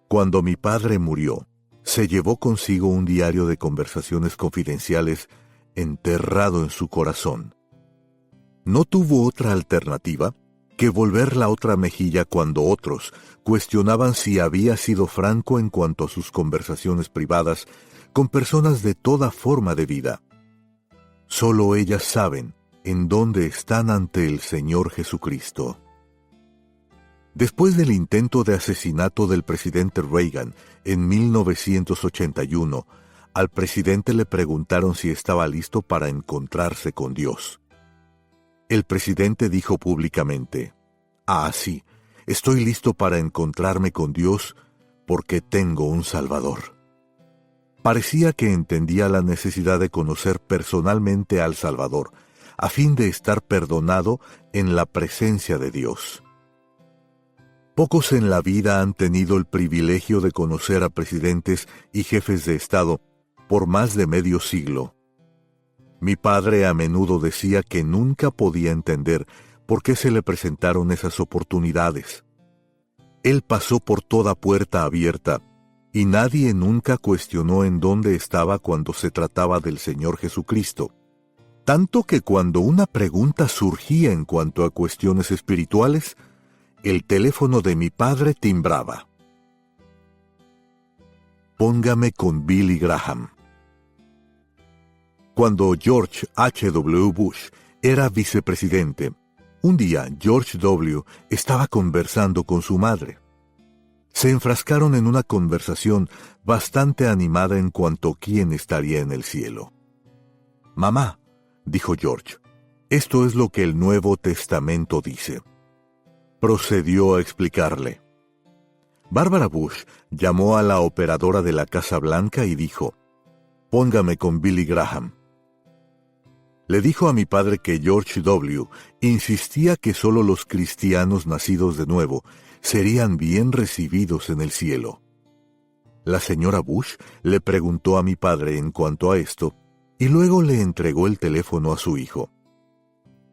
Cuando mi padre murió, se llevó consigo un diario de conversaciones confidenciales enterrado en su corazón. No tuvo otra alternativa que volver la otra mejilla cuando otros cuestionaban si había sido franco en cuanto a sus conversaciones privadas con personas de toda forma de vida. Solo ellas saben en dónde están ante el Señor Jesucristo. Después del intento de asesinato del presidente Reagan en 1981, al presidente le preguntaron si estaba listo para encontrarse con Dios. El presidente dijo públicamente: «Ah, sí, estoy listo para encontrarme con Dios porque tengo un Salvador». Parecía que entendía la necesidad de conocer personalmente al Salvador, a fin de estar perdonado en la presencia de Dios. Pocos en la vida han tenido el privilegio de conocer a presidentes y jefes de Estado por más de medio siglo. Mi padre a menudo decía que nunca podía entender por qué se le presentaron esas oportunidades. Él pasó por toda puerta abierta, y nadie nunca cuestionó en dónde estaba cuando se trataba del Señor Jesucristo. Tanto que cuando una pregunta surgía en cuanto a cuestiones espirituales, el teléfono de mi padre timbraba. Póngame con Billy Graham. Cuando George H.W. Bush era vicepresidente, un día George W. estaba conversando con su madre. Se enfrascaron en una conversación bastante animada en cuanto a quién estaría en el cielo. «Mamá», dijo George, «esto es lo que el Nuevo Testamento dice». Procedió a explicarle. Barbara Bush llamó a la operadora de la Casa Blanca y dijo: «Póngame con Billy Graham». Le dijo a mi padre que George W. insistía que solo los cristianos nacidos de nuevo serían bien recibidos en el cielo. La señora Bush le preguntó a mi padre en cuanto a esto, y luego le entregó el teléfono a su hijo.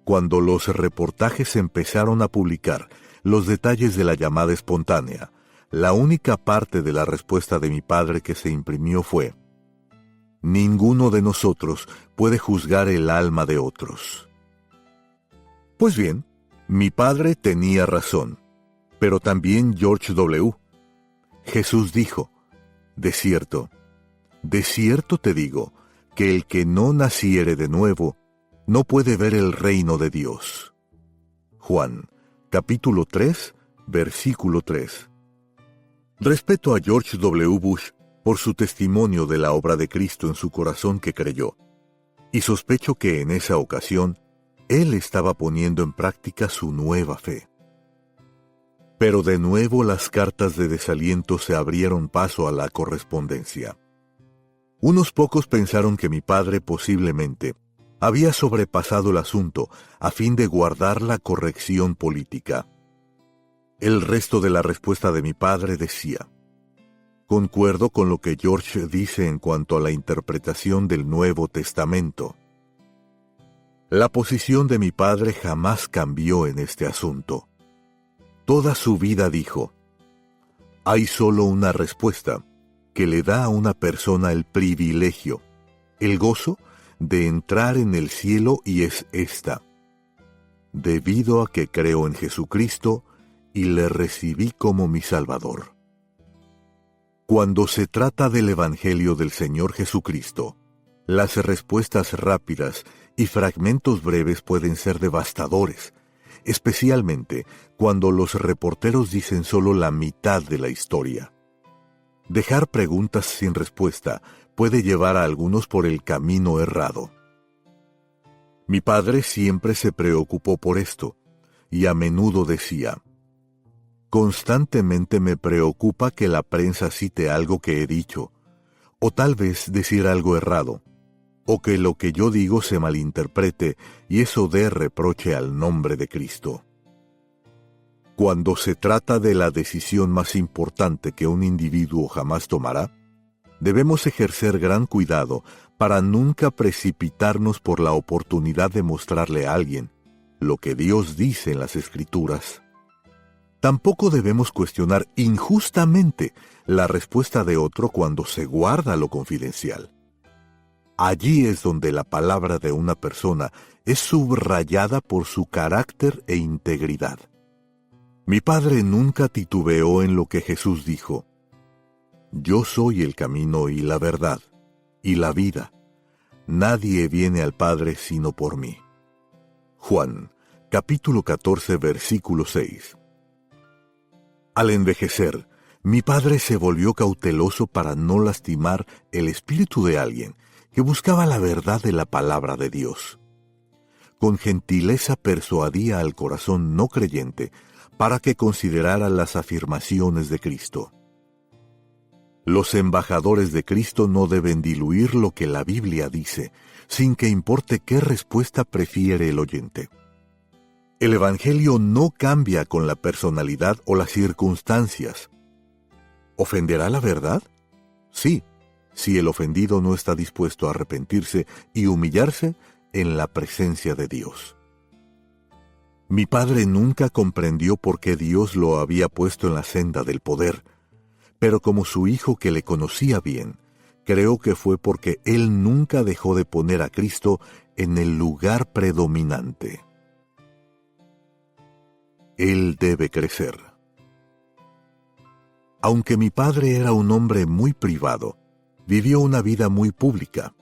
Cuando los reportajes empezaron a publicar los detalles de la llamada espontánea, la única parte de la respuesta de mi padre que se imprimió fue: «Ninguno de nosotros puede juzgar el alma de otros». Pues bien, mi padre tenía razón, pero también George W. Jesús dijo: de cierto te digo, que el que no naciere de nuevo, no puede ver el reino de Dios. Juan, capítulo 3, versículo 3. Respeto a George W. Bush por su testimonio de la obra de Cristo en su corazón que creyó, y sospecho que en esa ocasión él estaba poniendo en práctica su nueva fe. Pero de nuevo las cartas de desaliento se abrieron paso a la correspondencia. Unos pocos pensaron que mi padre posiblemente había sobrepasado el asunto a fin de guardar la corrección política. El resto de la respuesta de mi padre decía: concuerdo con lo que George dice en cuanto a la interpretación del Nuevo Testamento. La posición de mi padre jamás cambió en este asunto. Toda su vida dijo: hay solo una respuesta que le da a una persona el privilegio, el gozo de entrar en el cielo, y es esta: debido a que creo en Jesucristo y le recibí como mi Salvador. Cuando se trata del Evangelio del Señor Jesucristo, las respuestas rápidas y fragmentos breves pueden ser devastadores, especialmente cuando los reporteros dicen solo la mitad de la historia. Dejar preguntas sin respuesta puede llevar a algunos por el camino errado. Mi padre siempre se preocupó por esto, y a menudo decía: constantemente me preocupa que la prensa cite algo que he dicho, o tal vez decir algo errado, o que lo que yo digo se malinterprete y eso dé reproche al nombre de Cristo. Cuando se trata de la decisión más importante que un individuo jamás tomará, debemos ejercer gran cuidado para nunca precipitarnos por la oportunidad de mostrarle a alguien lo que Dios dice en las Escrituras. Tampoco debemos cuestionar injustamente la respuesta de otro cuando se guarda lo confidencial. Allí es donde la palabra de una persona es subrayada por su carácter e integridad. Mi padre nunca titubeó en lo que Jesús dijo: yo soy el camino y la verdad y la vida. Nadie viene al Padre sino por mí. Juan, capítulo 14, versículo 6. Al envejecer, mi padre se volvió cauteloso para no lastimar el espíritu de alguien que buscaba la verdad de la palabra de Dios. Con gentileza persuadía al corazón no creyente para que considerara las afirmaciones de Cristo. Los embajadores de Cristo no deben diluir lo que la Biblia dice, sin que importe qué respuesta prefiere el oyente. El Evangelio no cambia con la personalidad o las circunstancias. ¿Ofenderá la verdad? Sí, si el ofendido no está dispuesto a arrepentirse y humillarse en la presencia de Dios. Mi padre nunca comprendió por qué Dios lo había puesto en la senda del poder, pero como su hijo que le conocía bien, creo que fue porque él nunca dejó de poner a Cristo en el lugar predominante. Él debe crecer. Aunque mi padre era un hombre muy privado, vivió una vida muy pública.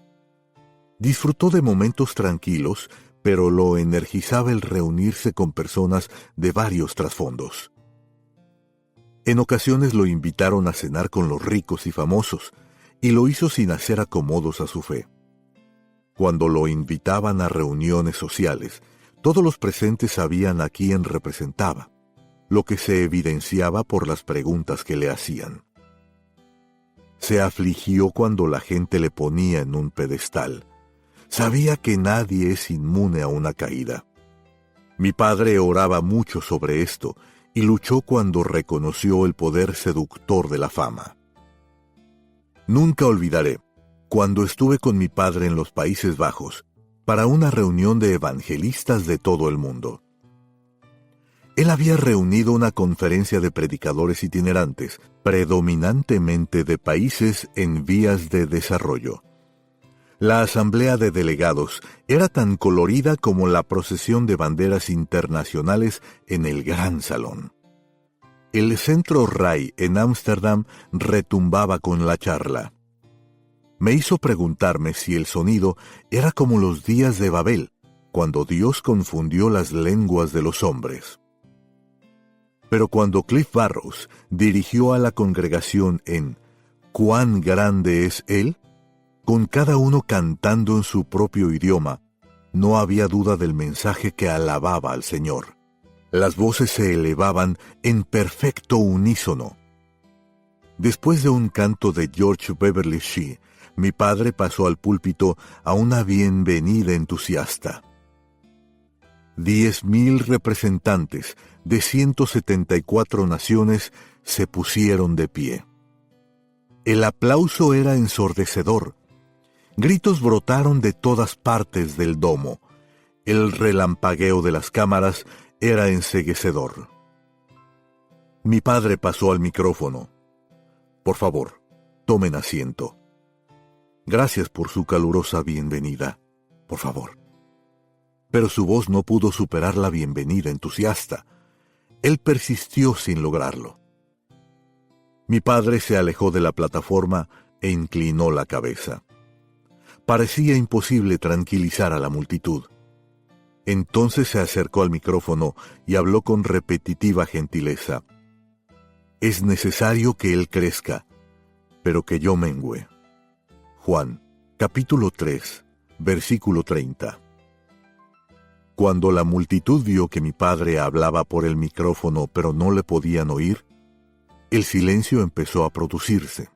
Disfrutó de momentos tranquilos, pero lo energizaba el reunirse con personas de varios trasfondos. En ocasiones lo invitaron a cenar con los ricos y famosos, y lo hizo sin hacer acomodos a su fe. Cuando lo invitaban a reuniones sociales, todos los presentes sabían a quién representaba, lo que se evidenciaba por las preguntas que le hacían. Se afligió cuando la gente le ponía en un pedestal. Sabía que nadie es inmune a una caída. Mi padre oraba mucho sobre esto y luchó cuando reconoció el poder seductor de la fama. Nunca olvidaré, cuando estuve con mi padre en los Países Bajos, para una reunión de evangelistas de todo el mundo. Él había reunido una conferencia de predicadores itinerantes, predominantemente de países en vías de desarrollo. La asamblea de delegados era tan colorida como la procesión de banderas internacionales en el gran salón. El Centro Rai en Ámsterdam retumbaba con la charla. Me hizo preguntarme si el sonido era como los días de Babel, cuando Dios confundió las lenguas de los hombres. Pero cuando Cliff Barrows dirigió a la congregación en «¿Cuán grande es Él?», con cada uno cantando en su propio idioma, no había duda del mensaje que alababa al Señor. Las voces se elevaban en perfecto unísono. Después de un canto de George Beverly Shea, mi padre pasó al púlpito a una bienvenida entusiasta. 10,000 representantes de 174 naciones se pusieron de pie. El aplauso era ensordecedor. Gritos brotaron de todas partes del domo. El relampagueo de las cámaras era enceguecedor. Mi padre pasó al micrófono. Por favor, tomen asiento. Gracias por su calurosa bienvenida. Por favor. Pero su voz no pudo superar la bienvenida entusiasta. Él persistió sin lograrlo. Mi padre se alejó de la plataforma e inclinó la cabeza. Parecía imposible tranquilizar a la multitud. Entonces se acercó al micrófono y habló con repetitiva gentileza. Es necesario que él crezca, pero que yo mengüe. Juan, capítulo 3, versículo 30. Cuando la multitud vio que mi padre hablaba por el micrófono pero no le podían oír, el silencio empezó a producirse.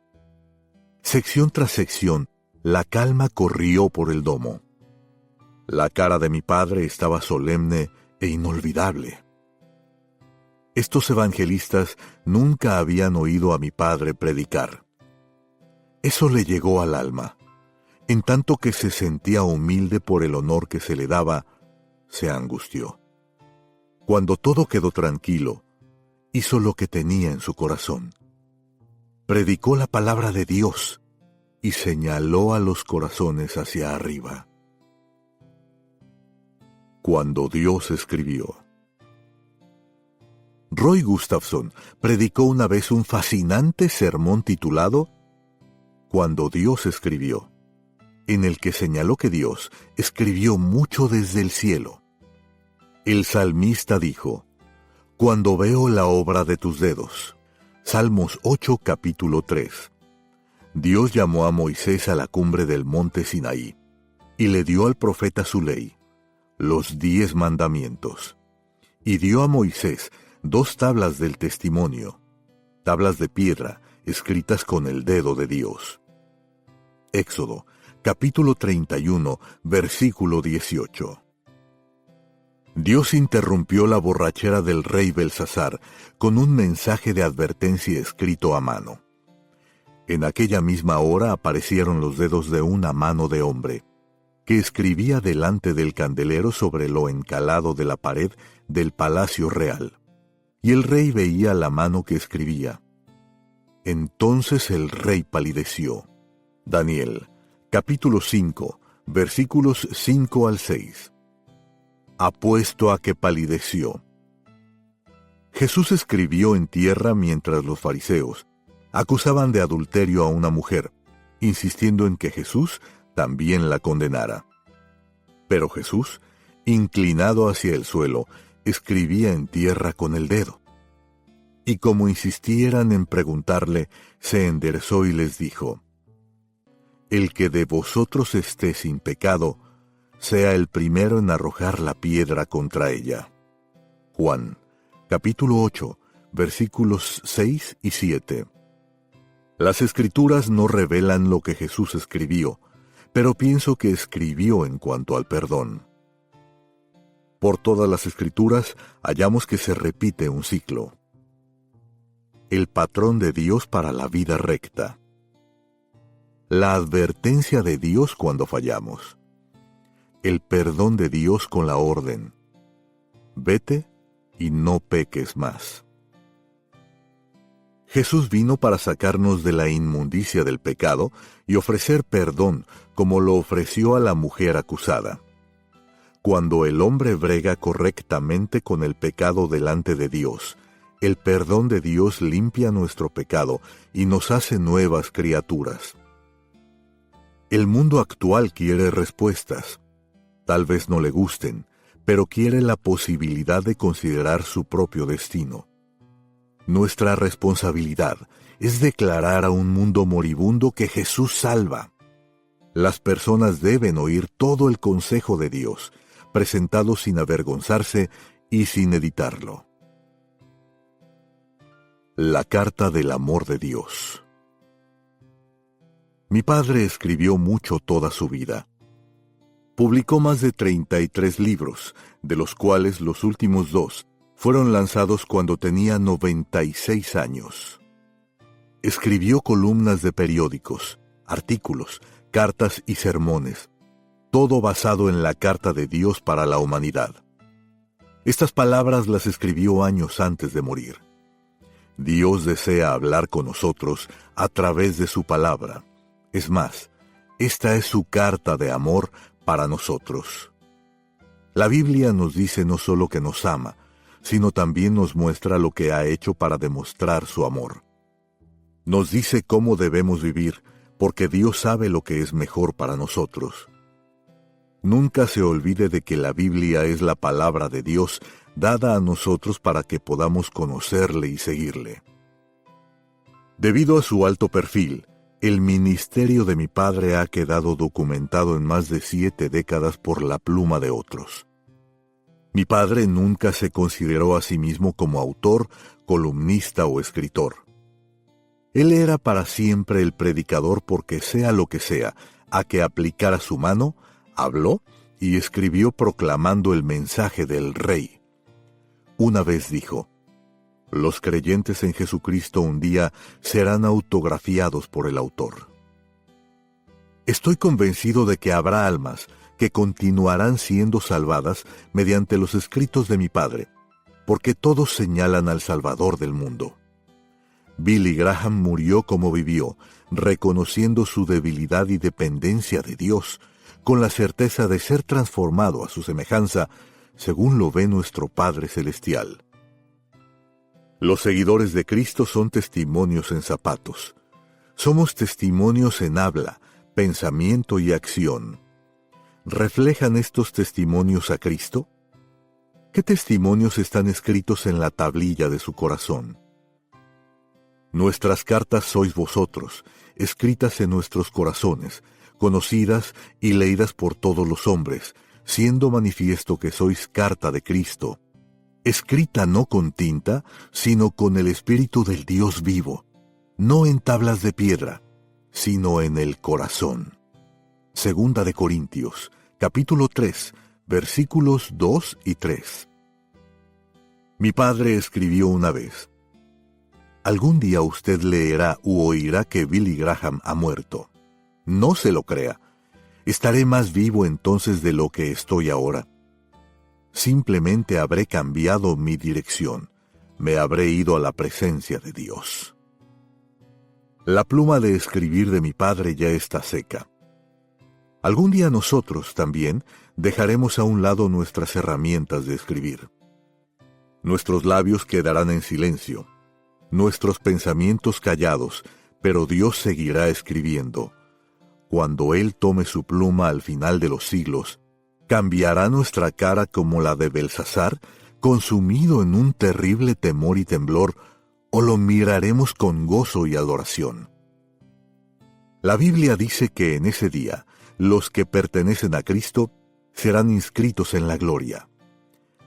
Sección tras sección, la calma corrió por el domo. La cara de mi padre estaba solemne e inolvidable. Estos evangelistas nunca habían oído a mi padre predicar. Eso le llegó al alma. En tanto que se sentía humilde por el honor que se le daba, se angustió. Cuando todo quedó tranquilo, hizo lo que tenía en su corazón. Predicó la palabra de Dios y señaló a los corazones hacia arriba. Cuando Dios escribió. Roy Gustafson predicó una vez un fascinante sermón titulado Cuando Dios escribió, en el que señaló que Dios escribió mucho desde el cielo. El salmista dijo, Cuando veo la obra de tus dedos. Salmos 8, capítulo 3. Dios llamó a Moisés a la cumbre del monte Sinaí y le dio al profeta su ley, los 10 mandamientos, y dio a Moisés 2 tablas del testimonio, tablas de piedra escritas con el dedo de Dios. Éxodo, capítulo 31, versículo 18. Dios interrumpió la borrachera del rey Belsasar con un mensaje de advertencia escrito a mano. En aquella misma hora aparecieron los dedos de una mano de hombre, que escribía delante del candelero sobre lo encalado de la pared del palacio real. Y el rey veía la mano que escribía. Entonces el rey palideció. Daniel, capítulo 5, versículos 5 al 6. Apuesto a que palideció. Jesús escribió en tierra mientras los fariseos acusaban de adulterio a una mujer, insistiendo en que Jesús también la condenara. Pero Jesús, inclinado hacia el suelo, escribía en tierra con el dedo. Y como insistieran en preguntarle, se enderezó y les dijo, El que de vosotros esté sin pecado, sea el primero en arrojar la piedra contra ella. Juan, capítulo 8, versículos 6 y 7. Las Escrituras no revelan lo que Jesús escribió, pero pienso que escribió en cuanto al perdón. Por todas las Escrituras hallamos que se repite un ciclo. El patrón de Dios para la vida recta. La advertencia de Dios cuando fallamos. El perdón de Dios con la orden. Vete y no peques más. Jesús vino para sacarnos de la inmundicia del pecado y ofrecer perdón como lo ofreció a la mujer acusada. Cuando el hombre brega correctamente con el pecado delante de Dios, El perdón de Dios limpia nuestro pecado y nos hace nuevas criaturas. El mundo actual quiere respuestas. Tal vez no le gusten, pero quiere la posibilidad de considerar su propio destino. Nuestra responsabilidad es declarar a un mundo moribundo que Jesús salva. Las personas deben oír todo el consejo de Dios, presentado sin avergonzarse y sin editarlo. La carta del amor de Dios. Mi padre escribió mucho toda su vida. Publicó más de 33 libros, de los cuales los últimos 2 fueron lanzados cuando tenía 96 años. Escribió columnas de periódicos, artículos, cartas y sermones, todo basado en la carta de Dios para la humanidad. Estas palabras las escribió años antes de morir. Dios desea hablar con nosotros a través de su palabra. Es más, esta es su carta de amor para nosotros. La Biblia nos dice no solo que nos ama, sino también nos muestra lo que ha hecho para demostrar su amor. Nos dice cómo debemos vivir, porque Dios sabe lo que es mejor para nosotros. Nunca se olvide de que la Biblia es la palabra de Dios dada a nosotros para que podamos conocerle y seguirle. Debido a su alto perfil, el ministerio de mi padre ha quedado documentado en más de 7 décadas por la pluma de otros. Mi padre nunca se consideró a sí mismo como autor, columnista o escritor. Él era para siempre el predicador porque sea lo que sea, a que aplicara su mano, habló y escribió proclamando el mensaje del Rey. Una vez dijo: los creyentes en Jesucristo un día serán autografiados por el autor. Estoy convencido de que habrá almas que continuarán siendo salvadas mediante los escritos de mi padre, porque todos señalan al Salvador del mundo. Billy Graham murió como vivió, reconociendo su debilidad y dependencia de Dios, con la certeza de ser transformado a su semejanza, según lo ve nuestro Padre Celestial. Los seguidores de Cristo son testimonios en zapatos. Somos testimonios en habla, pensamiento y acción. ¿Reflejan estos testimonios a Cristo? ¿Qué testimonios están escritos en la tablilla de su corazón? Nuestras cartas sois vosotros, escritas en nuestros corazones, conocidas y leídas por todos los hombres, siendo manifiesto que sois carta de Cristo, escrita no con tinta, sino con el Espíritu del Dios vivo, no en tablas de piedra, sino en el corazón. Segunda de Corintios, capítulo 3, versículos 2 y 3. Mi padre escribió una vez: algún día usted leerá u oirá que Billy Graham ha muerto. No se lo crea. ¿Estaré más vivo entonces de lo que estoy ahora? Simplemente habré cambiado mi dirección. Me habré ido a la presencia de Dios. La pluma de escribir de mi padre ya está seca. Algún día nosotros también dejaremos a un lado nuestras herramientas de escribir. Nuestros labios quedarán en silencio, nuestros pensamientos callados, pero Dios seguirá escribiendo. Cuando Él tome su pluma al final de los siglos, ¿cambiará nuestra cara como la de Belsasar, consumido en un terrible temor y temblor, o lo miraremos con gozo y adoración? La Biblia dice que en ese día, los que pertenecen a Cristo serán inscritos en la gloria.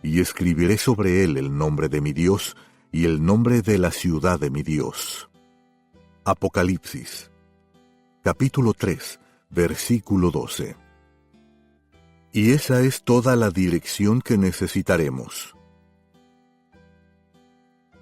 Y escribiré sobre él el nombre de mi Dios y el nombre de la ciudad de mi Dios. Apocalipsis, capítulo 3, versículo 12. Y esa es toda la dirección que necesitaremos.